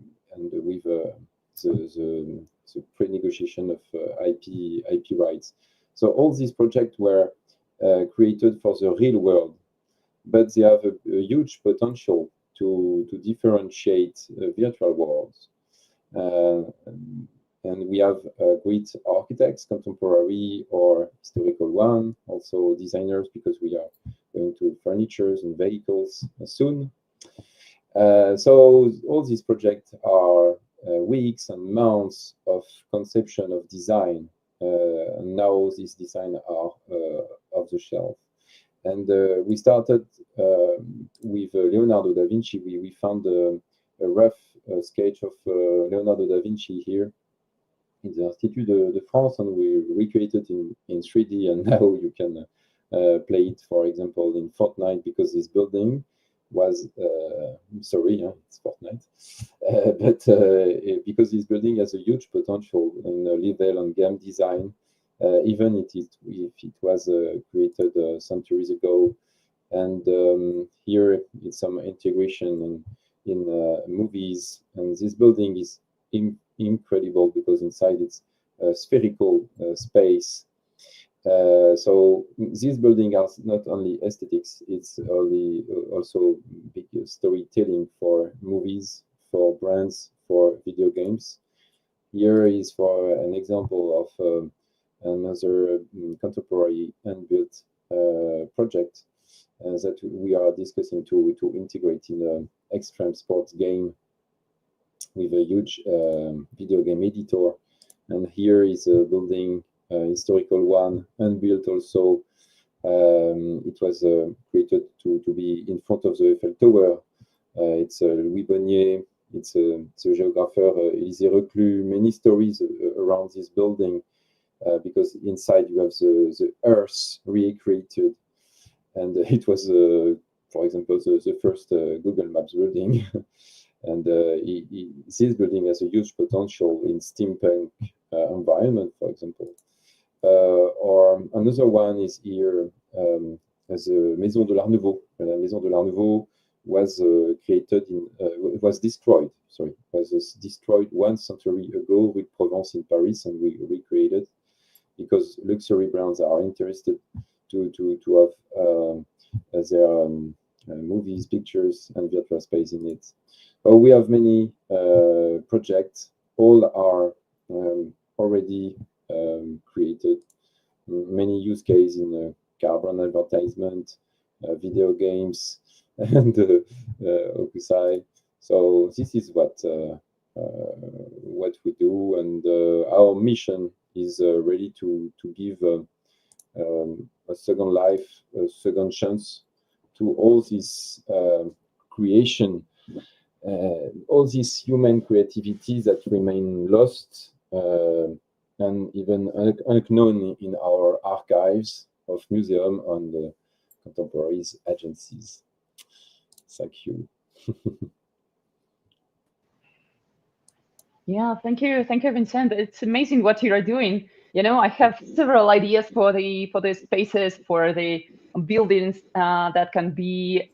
the pre-negotiation of IP rights. So all these projects were created for the real world, but they have a huge potential to differentiate virtual worlds. And we have great architects, contemporary or historical one, also designers, because we are going to furnitures and vehicles soon. So all these projects are weeks and months of conception of design. And now these designs are off the shelf. And we started with Leonardo da Vinci. We found a rough sketch of Leonardo da Vinci here in the Institut de France, and we recreated in 3D, and now you can play it, for example, in Fortnite, because this building was, sorry, it's Fortnite, but because this building has a huge potential in level and game design, even if it was created centuries ago. And here it's some integration in movies, and this building is incredible, because inside it's a spherical space. So this building has not only aesthetics, it's also big storytelling for movies, for brands, for video games. Here is for an example of another contemporary unbuilt project that we are discussing to integrate in an extreme sports game with a huge video game editor. And here is a building, historical one, unbuilt also. It was created to be in front of the Eiffel Tower. It's Louis Bonnier, it's the geographer Élisée Reclus, many stories around this building, because inside you have the Earth recreated. And it was, for example, the first Google Maps building. And this building has a huge potential in steampunk environment, for example. Or another one is here as a Maison de l'Art Nouveau. La Maison de l'Art Nouveau was created was destroyed. Sorry, was destroyed 1 century ago with Provence in Paris, and we recreated, because luxury brands are interested to have their movies, pictures, and virtual space in it. We have many projects. All are already created. Many use cases in carbon advertisement, video games, and Okusai. So this is what we do, and our mission is really to give a second life, a second chance to all this creation, all this human creativity that remain lost and even unknown in our archives of museum and contemporary agencies. Thank you. Yeah, thank you, Vincent. It's amazing what you are doing. You know, I have several ideas for the spaces, for the buildings that can be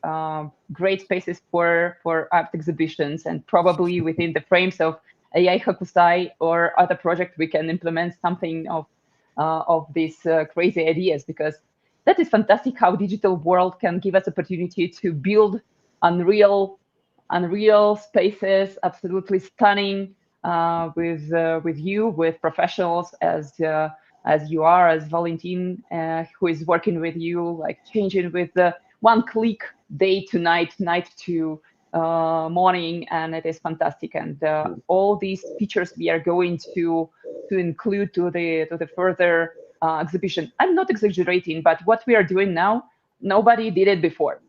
great spaces for art exhibitions, and probably within the frames of AI Hokusai or other project, we can implement something of these crazy ideas, because that is fantastic how digital world can give us opportunity to build unreal spaces, absolutely stunning, with you, with professionals as you are, as Valentin, who is working with you, like changing with one click, day to night, night to morning, and it is fantastic. And all these features we are going to include to the further exhibition. I'm not exaggerating, but what we are doing now, nobody did it before.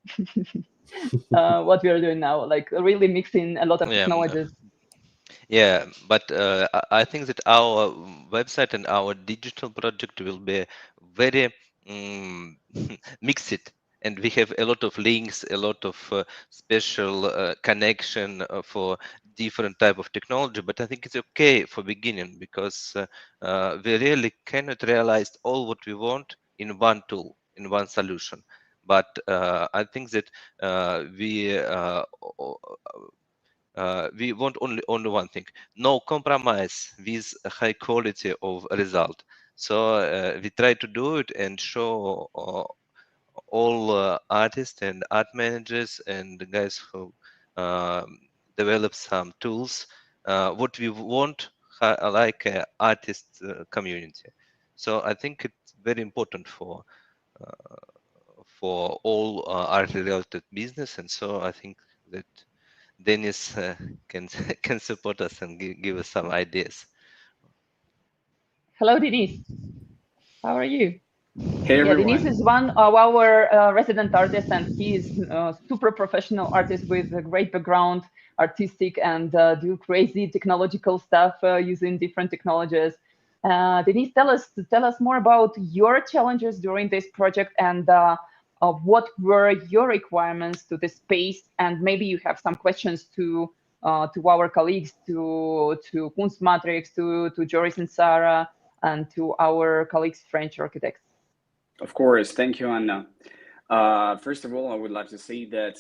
What we are doing now, like really mixing a lot of technologies. Yeah, but I think that our website and our digital project will be very mixed, and we have a lot of links, a lot of special connection for different type of technology. But I think it's okay for beginning, because we really cannot realize all what we want in one tool, in one solution. But I think that we want only one thing: no compromise with a high quality of result. So we try to do it and show all artists and art managers and the guys who develop some tools what we want, like artist community. So I think it's very important for all art related business, and so I think that Dennis can can support us and give us some ideas. Hello, Denise. How are you? Hey, Yeah, everyone. Denise is one of our resident artists, and he is a super professional artist with a great background, artistic, and do crazy technological stuff using different technologies. Denise, tell us more about your challenges during this project, and what were your requirements to the space, and maybe you have some questions to our colleagues, to Kunstmatrix, to Joris and Sarah, and to our colleagues, French architects. Of course. Thank you, Anna. First of all, I would like to say that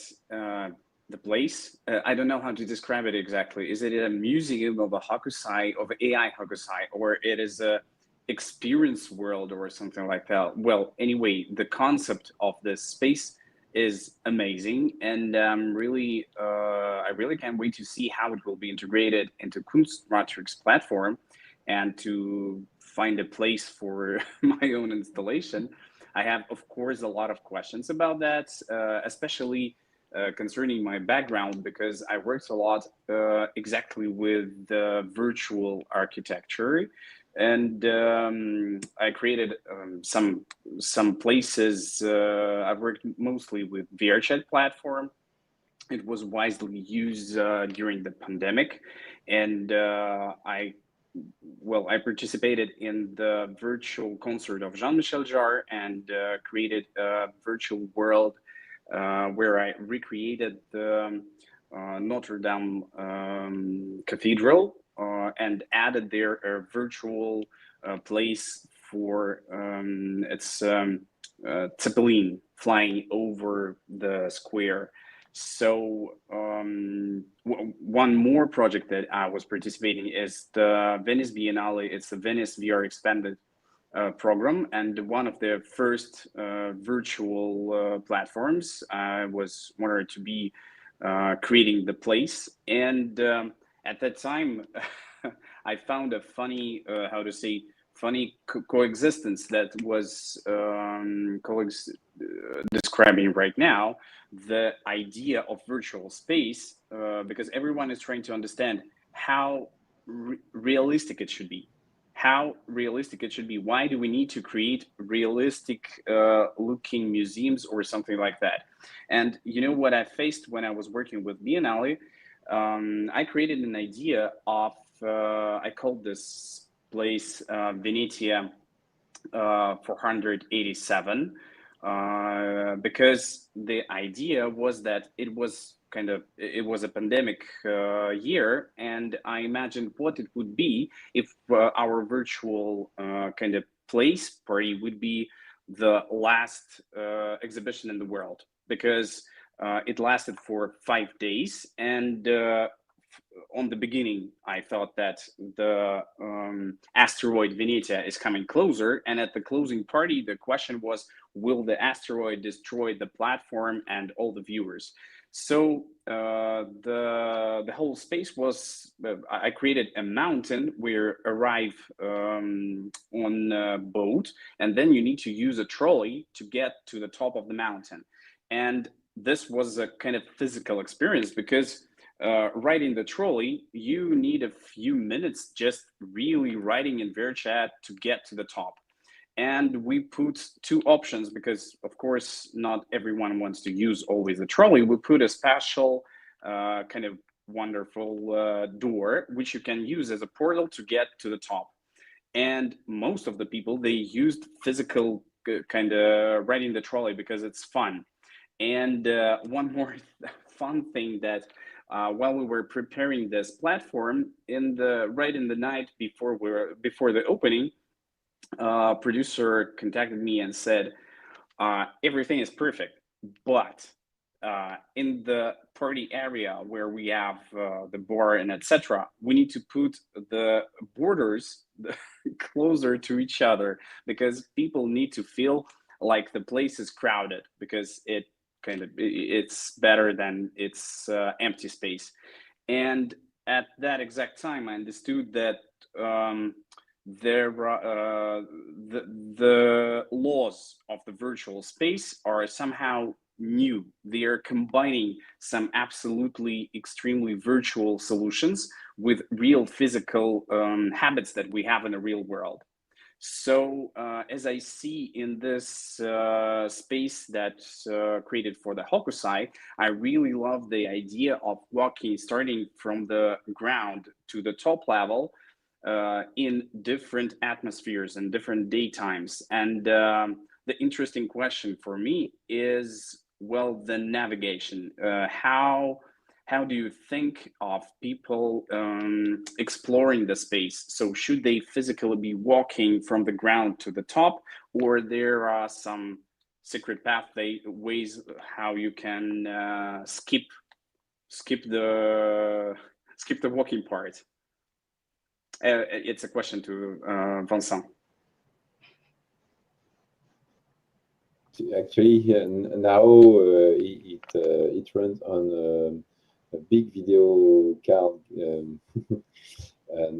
the place, I don't know how to describe it exactly. Is it a museum of a Hokusai, of AI Hokusai, or it is a experience world or something like that? Well, anyway, the concept of this space is amazing, and I really can't wait to see how it will be integrated into Kunstmatrix platform and to find a place for my own installation. I have, of course, a lot of questions about that, especially concerning my background, because I worked a lot exactly with the virtual architecture, and I created some places. I've worked mostly with VRChat platform. It was widely used during the pandemic, and I participated in the virtual concert of Jean-Michel Jarre and created a virtual world where I recreated the Notre Dame Cathedral and added there a virtual place for its Zeppelin flying over the square. So one more project that I was participating is the Venice Biennale. It's the Venice VR Expanded program, and one of the first virtual platforms. I was honored to be creating the place, and at that time, I found a funny, funny coexistence that was colleagues describing right now, the idea of virtual space, because everyone is trying to understand how realistic it should be. How realistic it should be. Why do we need to create realistic looking museums or something like that? And you know what I faced when I was working with Biennale? I created an idea of, I called this place Venetia 487, because the idea was that it was a pandemic year, and I imagined what it would be if our virtual kind of place party would be the last exhibition in the world, because it lasted for 5 days, and on the beginning, I thought that the asteroid Venetia is coming closer, and at the closing party, the question was, will the asteroid destroy the platform and all the viewers? So the whole space was, I created a mountain where arrive on a boat, and then you need to use a trolley to get to the top of the mountain. And this was a kind of physical experience, because riding the trolley, you need a few minutes just really riding in VRChat to get to the top. And we put two options, because of course not everyone wants to use always the trolley. We put a special kind of wonderful door which you can use as a portal to get to the top. And most of the people, they used physical kind of riding the trolley because it's fun. And one more fun thing, that while we were preparing this platform, right in the night before the opening, producer contacted me and said, everything is perfect, but in the party area where we have the bar and etc., we need to put the borders closer to each other, because people need to feel like the place is crowded, because it's better than it's empty space. And at that exact time, I understood that the laws of the virtual space are somehow new. They are combining some absolutely extremely virtual solutions with real physical habits that we have in the real world. So as I see in this space that's created for the Hokusai, I really love the idea of walking, starting from the ground to the top level, in different atmospheres and different daytimes. And the interesting question for me is, well, the navigation. How do you think of people exploring the space? So should they physically be walking from the ground to the top, or there are some secret ways how you can skip the walking part? It's a question to Vincent. Actually, now it runs on a big video card, and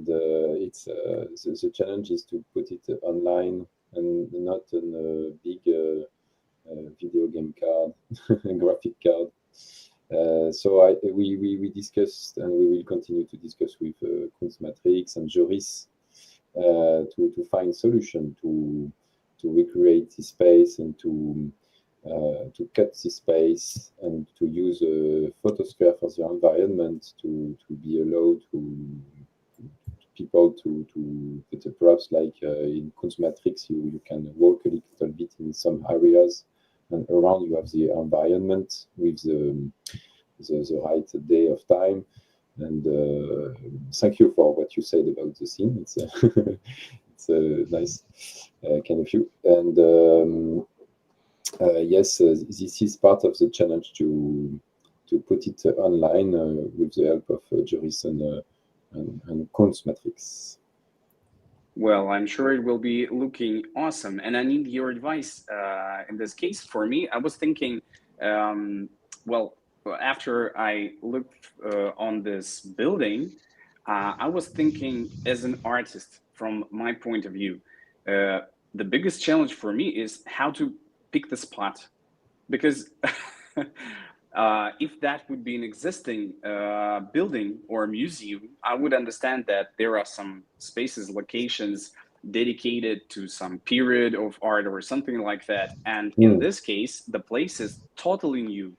it's the challenge is to put it online and not on a big video game card, graphic card. So we discussed, and we will continue to discuss with Kunstmatrix and Joris to find solution to recreate this space and to cut this space and to use a photosphere for the environment to be allowed to people to perhaps like in Kunstmatrix you can walk a little bit in some areas, and around you have the environment with the right day of time. And thank you for what you said about the scene. It's it's a nice kind of view. And yes, this is part of the challenge to put it online with the help of Joris and Kunstmatrix. Well, I'm sure it will be looking awesome, and I need your advice in this case. For me, I was thinking, well, after I looked on this building, I was thinking as an artist from my point of view. The biggest challenge for me is how to pick the spot, because if that would be an existing building or museum, I would understand that there are some spaces, locations dedicated to some period of art or something like that. And in this case, the place is totally new.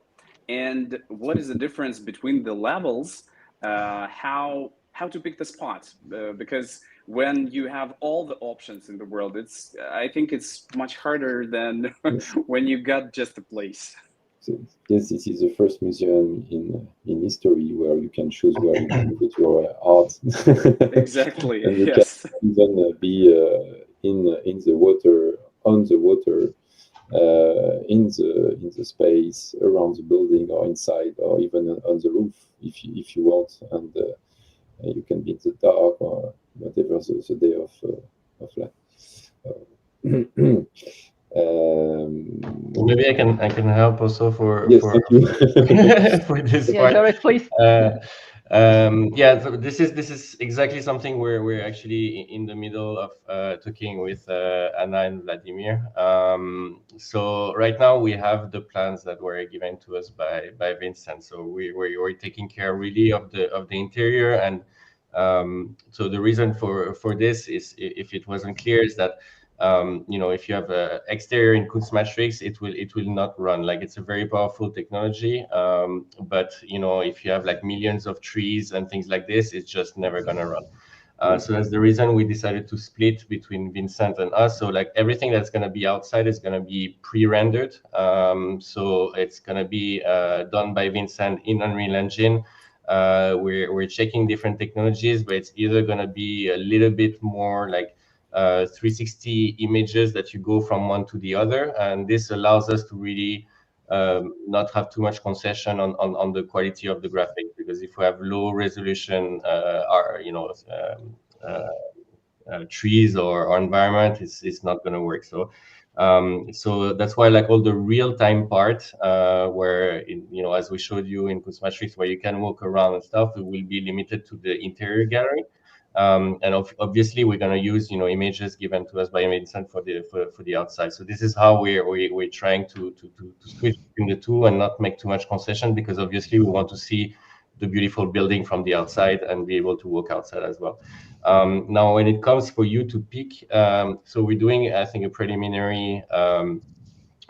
And what is the difference between the levels? How to pick the spot? Because when you have all the options in the world, I think it's much harder than when you got just a place. So, yes, this is the first museum in history where you can choose where you can put your art. Exactly. And you yes. can even be in the water, on the water, in the space around the building, or inside, or even on the roof if you want. And you can be in the dark or whatever the day of life. Maybe I can help also yes, thank you. for this Yeah, part. Joris, please. Yeah, so this is exactly something where we're actually in the middle of talking with Anna and Vladimir. So right now we have the plans that were given to us by Vincent. So we're taking care really of the interior, and so the reason for this is, if it wasn't clear, is that you know, if you have a exterior in Kunstmatrix, it will not run. Like, it's a very powerful technology, but you know, if you have like millions of trees and things like this, it's just never gonna run. So that's the reason we decided to split between Vincent and us. So like everything that's gonna be outside is gonna be pre-rendered. So it's gonna be done by Vincent in Unreal Engine. We're checking different technologies, but it's either gonna be a little bit more like 360 images that you go from one to the other, and this allows us to really not have too much concession on the quality of the graphics, because if we have low resolution trees or environment, it's not going to work. So so that's why, like, all the real-time part where as we showed you in Kunstmatrix, where you can walk around and stuff, it will be limited to the interior gallery. And obviously we're going to use images given to us by Vincent for the outside. So this is how we're trying to switch between the two and not make too much concession, because obviously we want to see the beautiful building from the outside and be able to walk outside as well. Now, when it comes for you to pick, so we're doing, I think, a preliminary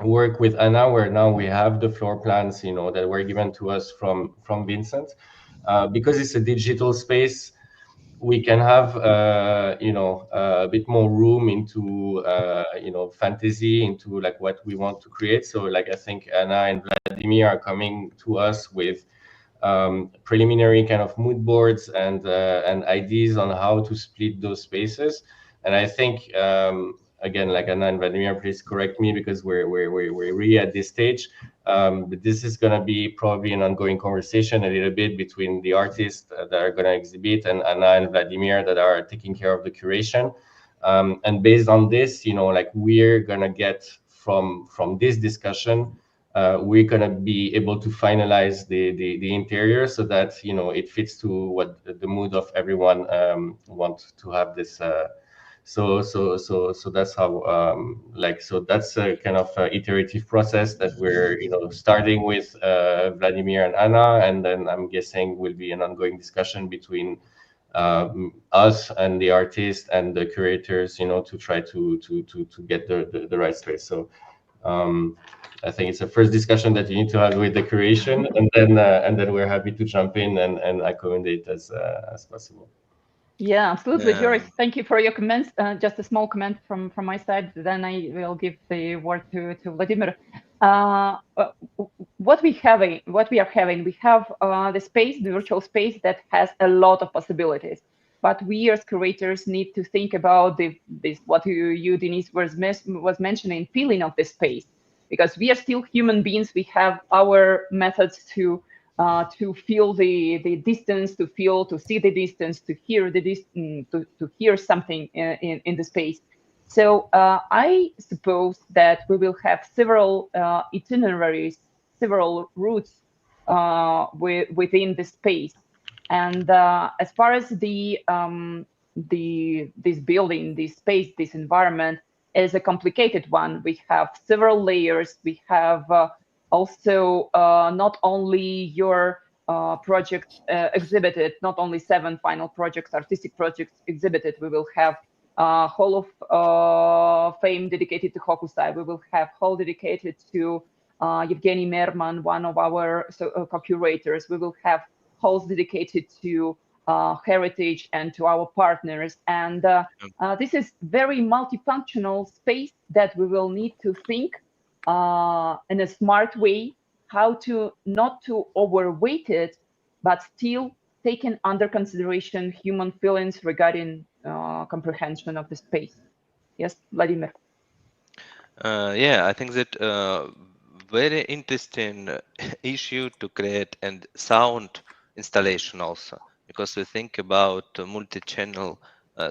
work with Anna, where now we have the floor plans, that were given to us from Vincent. Because it's a digital space, we can have a bit more room into fantasy, into like what we want to create. So like, I think Anna and Vladimir are coming to us with preliminary kind of mood boards and ideas on how to split those spaces. And I think again, like Anna and Vladimir, please correct me, because we're really at this stage. But this is going to be probably an ongoing conversation a little bit between the artists that are going to exhibit and Anna and Vladimir that are taking care of the curation. And based on this, like, we're going to get from this discussion, we're going to be able to finalize the interior, so that it fits to what the mood of everyone want to have this. So that's how so that's a kind of iterative process that we're starting with Vladimir and Anna, and then I'm guessing will be an ongoing discussion between us and the artist and the curators, to try to get the right space. So I think it's a first discussion that you need to have with the curation, and then we're happy to jump in and accommodate as possible. Yeah, absolutely, Yeah. Joris. Thank you for your comments. Just a small comment from my side, then I will give the word to Vladimir. What we are having, we have the virtual space that has a lot of possibilities. But we as curators need to think about this what you Denise was mentioning, feeling of the space, because we are still human beings. We have our methods to feel the distance, to see the distance, to hear the distance, to hear something in the space. So I suppose that we will have several itineraries, several routes within the space. And as far as this building, this space, this environment is a complicated one. We have several layers. We have also not only your project exhibited, not only 7 final projects, artistic projects exhibited. We will have Hall of Fame dedicated to Hokusai. We will have hall dedicated to Evgeny Merman, one of our co-curators. We will have halls dedicated to heritage and to our partners. And this is very multifunctional space that we will need to think in a smart way, how to not to overweight it, but still taking under consideration human feelings regarding comprehension of the space. Yes, Vladimir. Yeah, I think that very interesting issue to create and sound installation also, because we think about multi-channel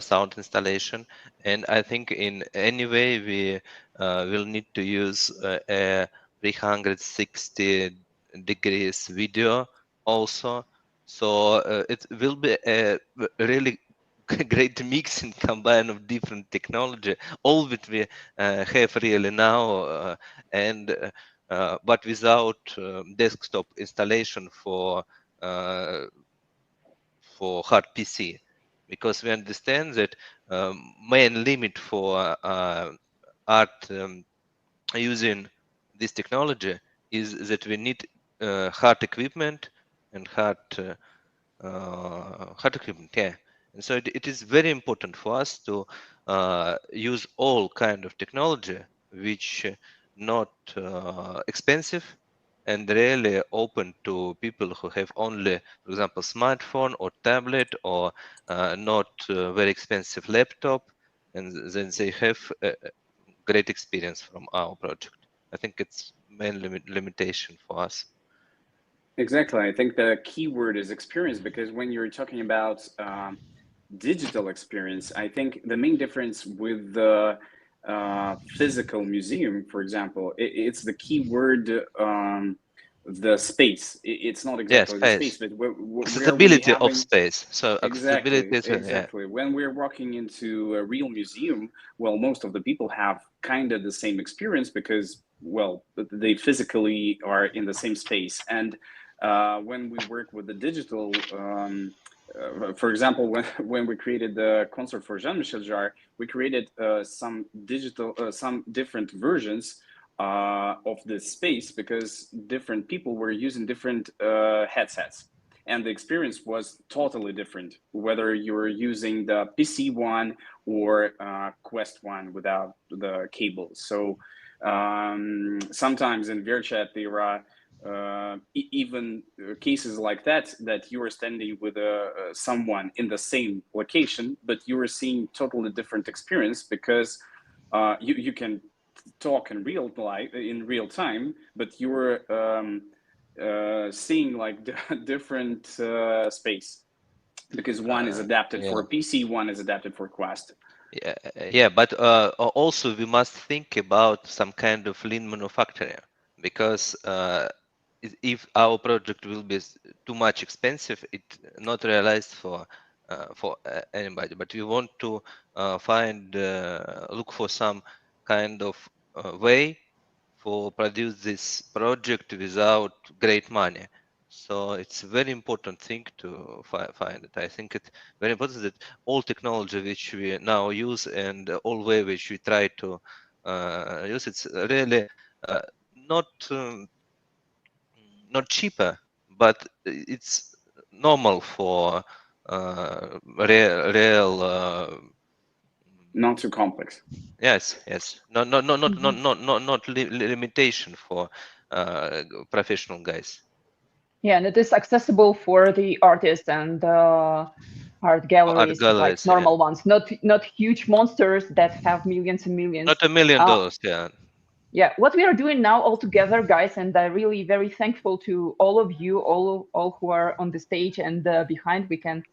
sound installation. And I think in any way we will need to use a 360 degrees video also. So it will be a really great mix and combine of different technology, all that we have really now, but without desktop installation for hard PC, because we understand that main limit for art using this technology is that we need hard equipment and hard equipment, yeah. And so it is very important for us to use all kind of technology which not expensive and really open to people who have only, for example, smartphone or tablet or not very expensive laptop, and then they have a great experience from our project. I think it's main limitation for us. Exactly. I think the key word is experience, because when you're talking about digital experience, I think the main difference with the physical museum, for example, it's the key word, the space. It's not exactly the space, but where accessibility we of space. So accessibility is exactly. Yeah. When we're walking into a real museum, well, most of the people have kind of the same experience because, well, they physically are in the same space. And when we work with the digital, for example, when we created the concert for Jean-Michel Jarre, we created some different versions of this space, because different people were using different headsets, and the experience was totally different whether you're using the PC one or Quest one without the cable. So sometimes in VRChat there are even cases like that you are standing with someone in the same location, but you are seeing totally different experience, because you can talk in real time, but you're seeing like different space, because one is adapted for PC, one is adapted for Quest. Yeah, but also we must think about some kind of lean manufacturing, because if our project will be too much expensive, it not realized for anybody. But we want to look for some kind of way for produce this project without great money. So it's a very important thing to find it. I think it's very important that all technology which we now use and all way which we try to use, it's really not not cheaper, but it's normal for real. Not too complex. Yes, yes. Not limitation for professional guys. Yeah, and it is accessible for the artists and art galleries, like normal ones, not huge monsters that have millions and millions. Not $1 million, yeah. Yeah, what we are doing now all together, guys, and I'm really very thankful to all of you, all who are on the stage and behind. We can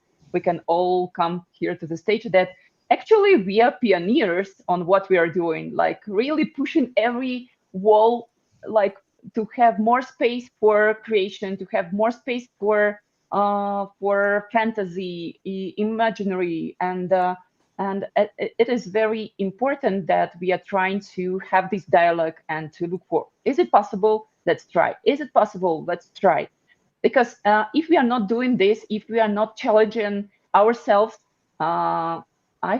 all come here to the stage. That actually we are pioneers on what we are doing, like really pushing every wall, like to have more space for creation, to have more space for fantasy, imaginary, and it is very important that we are trying to have this dialogue and to look for, is it possible? Let's try. Is it possible? Let's try. Because if we are not doing this, if we are not challenging ourselves, I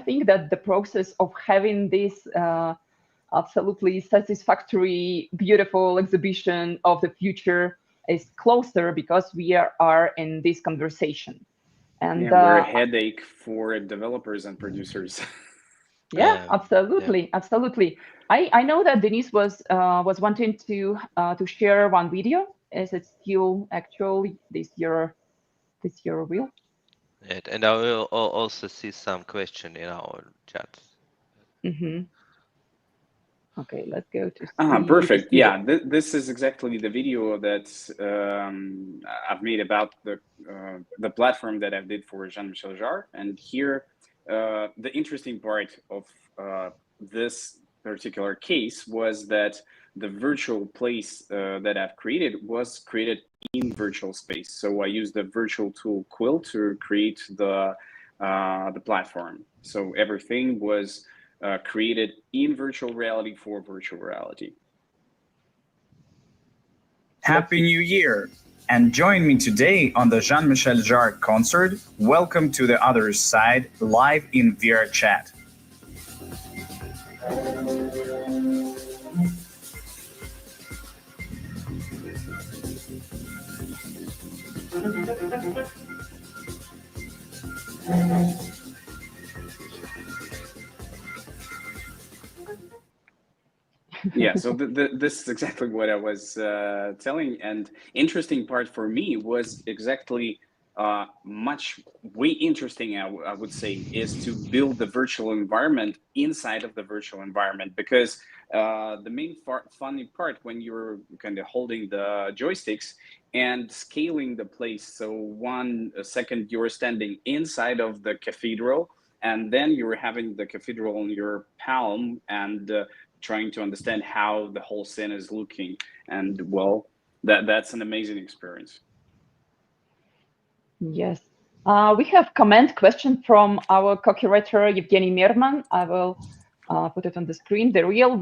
think that the process of having this absolutely satisfactory, beautiful exhibition of the future is closer, because we are in this conversation. And we're a headache for developers and producers. Yeah, absolutely, absolutely. I know that Denise was wanting to share one video. Is it still actually this your reel? Right. And I will also see some question in our chat. Okay, let's go to see. Perfect. Yeah, this is exactly the video that I've made about the platform that I did for Jean-Michel Jarre. And here the interesting part of this particular case was that the virtual place that I've created was created in virtual space. So I used the virtual tool Quill to create the platform. So everything was created in virtual reality for virtual reality. Happy New Year! And join me today on the Jean-Michel Jarre concert. Welcome to the Other Side, live in VR chat. Yeah, so this is exactly what I was telling. And interesting part for me was exactly way interesting, I would say, is to build the virtual environment inside of the virtual environment, because the main funny part when you're kind of holding the joysticks and scaling the place. So 1 second you're standing inside of the cathedral, and then you're having the cathedral in your palm and trying to understand how the whole scene is looking. And well, that's an amazing experience. Yes. We have comment question from our co-curator, Evgeny Merman. I will put it on the screen. The real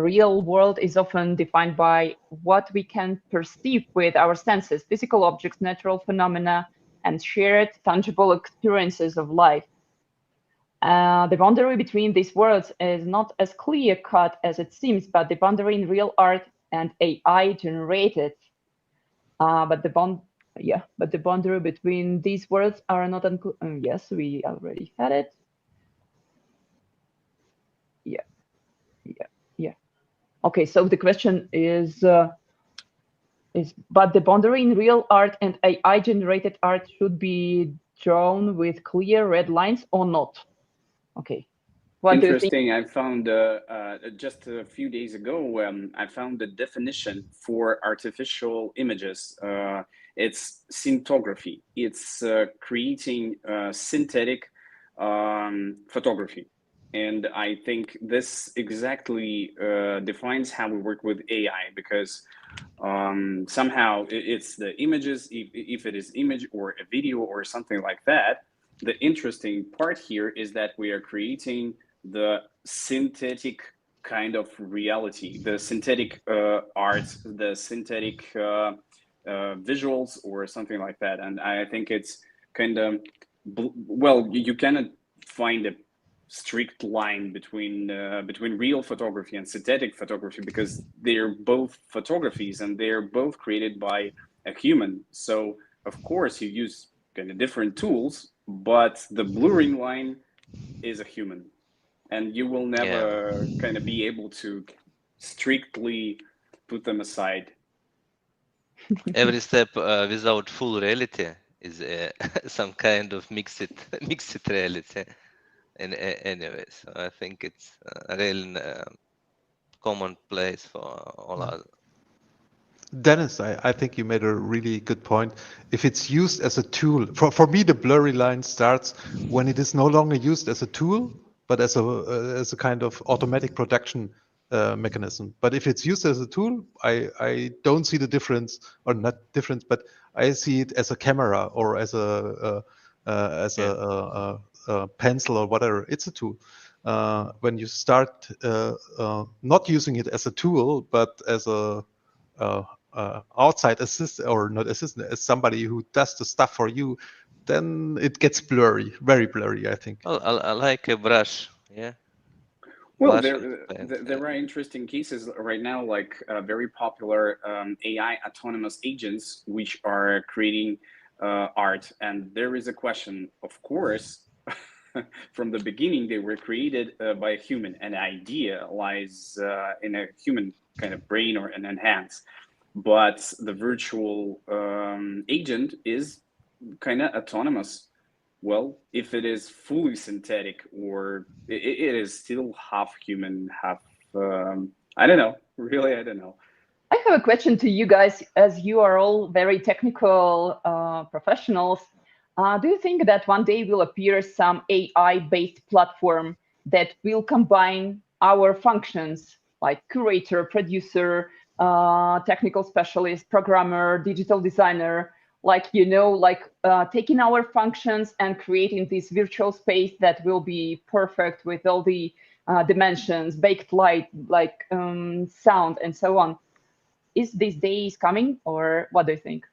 real world is often defined by what we can perceive with our senses, physical objects, natural phenomena, and shared tangible experiences of life. The boundary between these worlds is not as clear-cut as it seems, but the boundary in real art and AI generated. But the boundary between these worlds are not yes, we already had it. Yeah. Okay, so the question is but the boundary in real art and AI generated art should be drawn with clear red lines or not? Okay. What do you think? Interesting. I found just a few days ago, I found a definition for artificial images. It's syntography. It's creating synthetic photography. And I think this exactly defines how we work with AI, because somehow it's the images, if it is image or a video or something like that. The interesting part here is that we are creating the synthetic kind of reality, the synthetic art, the synthetic visuals or something like that. And I think it's kind of, well, you cannot find a strict line between real photography and synthetic photography, because they're both photographies and they're both created by a human. So of course you use kind of different tools, but the blurring line is a human, and you will never kind of be able to strictly put them aside. Every step without full reality is some kind of mixed reality. And anyway, so I think it's a real commonplace for all others. Dennis, I think you made a really good point. If it's used as a tool, for me, the blurry line starts when it is no longer used as a tool, but as a kind of automatic production mechanism. But if it's used as a tool, I don't see the difference, or not difference, but I see it as a camera or as a pencil or whatever. It's a tool. When you start not using it as a tool, but as a outside assistant, or not assistant, as somebody who does the stuff for you, then it gets blurry, very blurry, I think. Well, I like a brush, yeah. Well, there are interesting cases right now, like very popular AI autonomous agents, which are creating art. And there is a question, of course, from the beginning, they were created by a human. An idea lies in a human kind of brain or an hands. But the virtual agent is kind of autonomous. Well, if it is fully synthetic, or it is still half human, half I don't know. Really, I don't know. I have a question to you guys, as you are all very technical professionals. Do you think that one day will appear some AI-based platform that will combine our functions like curator, producer, technical specialist, programmer, digital designer, like, taking our functions and creating this virtual space that will be perfect with all the dimensions, baked light, like sound and so on? Is this day coming, or what do you think?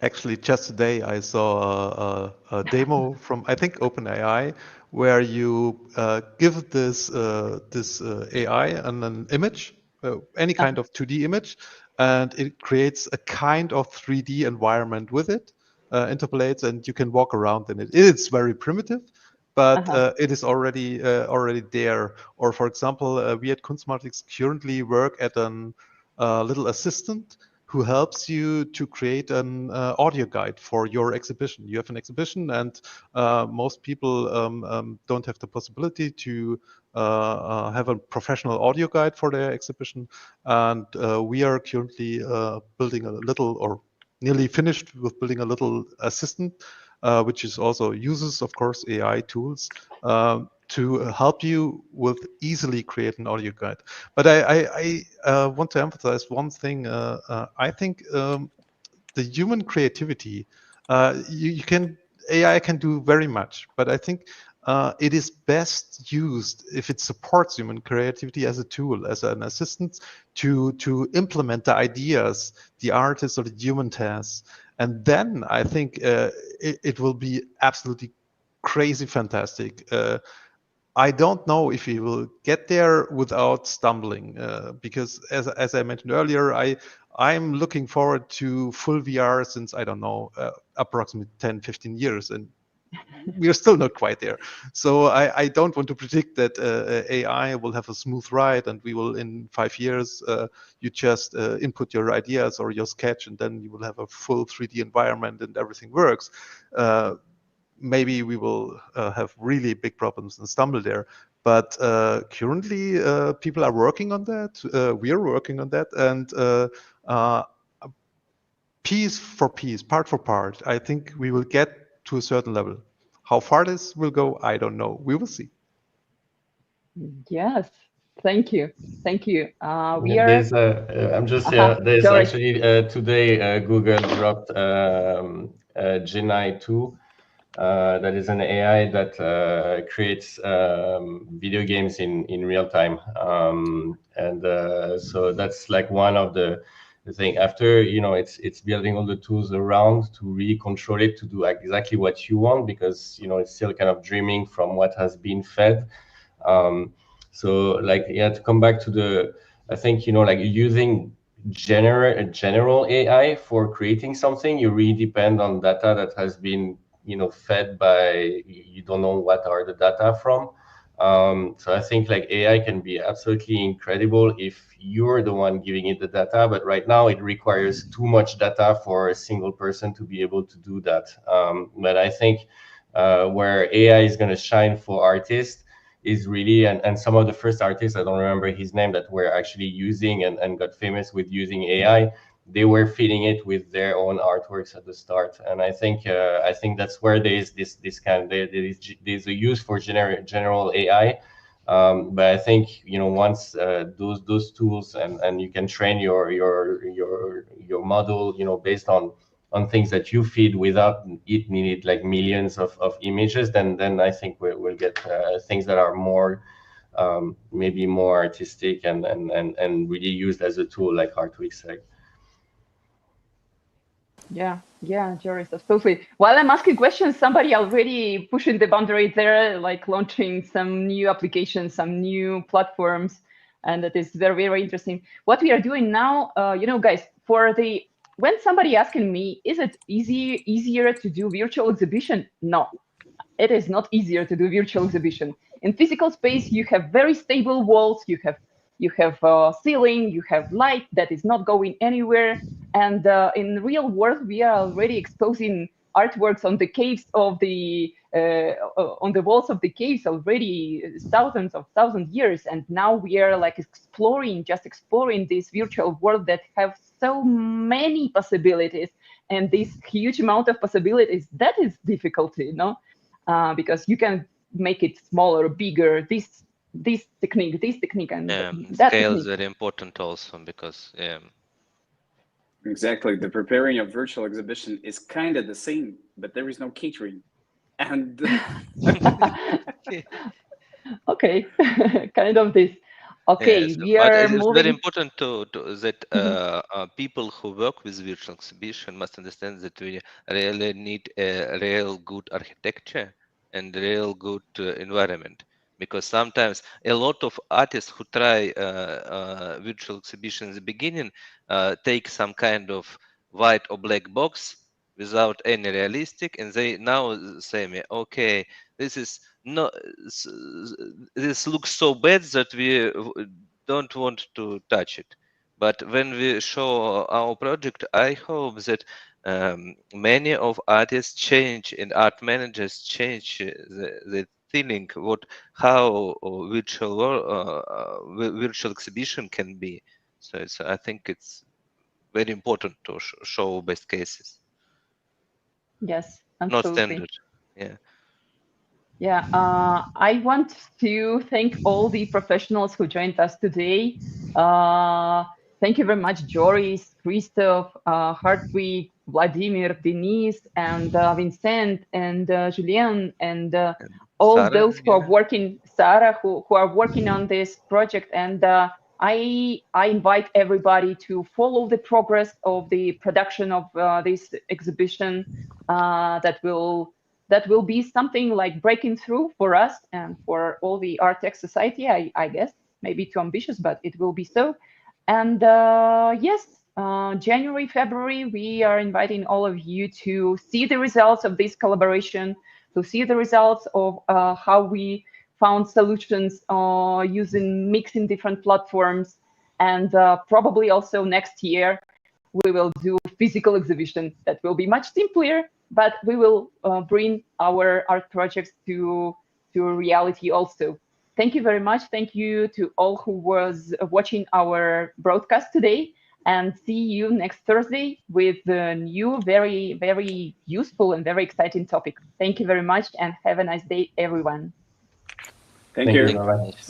Actually, just today I saw a demo from, I think, OpenAI, where you give this AI an image, any kind of 2D image, and it creates a kind of 3D environment with it, interpolates, and you can walk around in it. It's very primitive, but it is already there. Or, for example, we at Kunstmatrix currently work at an little assistant who helps you to create an audio guide for your exhibition. You have an exhibition, and most people don't have the possibility to have a professional audio guide for their exhibition. And we are currently building a little, or nearly finished with building a little assistant, which is also uses, of course, AI tools to help you with easily create an audio guide. But I want to emphasize one thing. I think the human creativity, AI can do very much, but I think it is best used if it supports human creativity as a tool, as an assistant to implement the ideas the artist or the human has. And then I think it will be absolutely crazy fantastic. I don't know if we will get there without stumbling, because as I mentioned earlier, I'm looking forward to full VR since, I don't know, approximately 10, 15 years, and we're still not quite there. So I don't want to predict that AI will have a smooth ride and we will, in 5 years, you just input your ideas or your sketch, and then you will have a full 3D environment and everything works. Maybe we will have really big problems and stumble there. But currently, people are working on that. We are working on that. And piece for piece, part for part, I think we will get to a certain level. How far this will go, I don't know. We will see. Yes. Thank you. Thank you. We are. There's there's Sorry. actually today Google dropped Gemini 2. That is an AI that creates video games in real time, and so that's like one of the thing. After it's building all the tools around to really control it to do exactly what you want, because it's still kind of dreaming from what has been fed. So like, yeah, to come back to I think like using general AI for creating something, you really depend on data that has been fed by, you don't know what are the data from. So I think like AI can be absolutely incredible if you're the one giving it the data, but right now it requires too much data for a single person to be able to do that. But I think where AI is going to shine for artists is really, and some of the first artists, I don't remember his name, that were actually using and got famous with using AI, they were feeding it with their own artworks at the start. And I think that's where there is this kind of, there's a use for general AI. But I think once those tools and you can train your model based on things that you feed without it needed like millions of images, then I think we'll get things that are more maybe more artistic and really used as a tool, like Hartwig said. Yeah, Joris, absolutely. While I'm asking questions, somebody already pushing the boundary there, like launching some new applications, some new platforms, and that is very, very interesting. What we are doing now, guys, when somebody asking me, is it easier to do virtual exhibition? No, it is not easier to do virtual exhibition. In physical space, you have very stable walls, you have ceiling, you have light that is not going anywhere. And in real world, we are already exposing artworks on the caves of the on the walls of the caves already thousands years, and now we are like exploring this virtual world that have so many possibilities, and this huge amount of possibilities, that is difficulty, no? Because you can make it smaller, bigger, this technique, and that scale technique. is very important also, because Exactly. The preparing of virtual exhibition is kind of the same, but there is no catering. And okay, kind of this. Okay, yes, we but are it's very moving. important to that people who work with virtual exhibition must understand that we really need a real good architecture and real good environment, because sometimes a lot of artists who try virtual exhibition in the beginning take some kind of white or black box without any realistic, and they now say me, okay, this is no, this looks so bad that we don't want to touch it. But when we show our project, I hope that many of artists change and art managers change the feeling how virtual exhibition can be. So I think it's very important to show best cases. Yes, Not absolutely. standard. Yeah. Yeah, I want to thank all the professionals who joined us today. Thank you very much, Joris, Christoph, Hartwig, Vladimir, Denise, and Vincent, and Julien, and all Sarah, those who are working, Sarah, who are working on this project. And I invite everybody to follow the progress of the production of this exhibition that will be something like breaking through for us and for all the art tech society, I guess. Maybe too ambitious, but it will be so. And yes, January, February, we are inviting all of you to see the results of this collaboration, to see the results of how we found solutions mixing different platforms. And probably also next year, we will do physical exhibition that will be much simpler, but we will bring our art projects to reality also. Thank you very much. Thank you to all who was watching our broadcast today, and see you next Thursday with a new, very, very useful and very exciting topic. Thank you very much, and have a nice day, everyone. thank you. Bye-bye. Thank you, guys.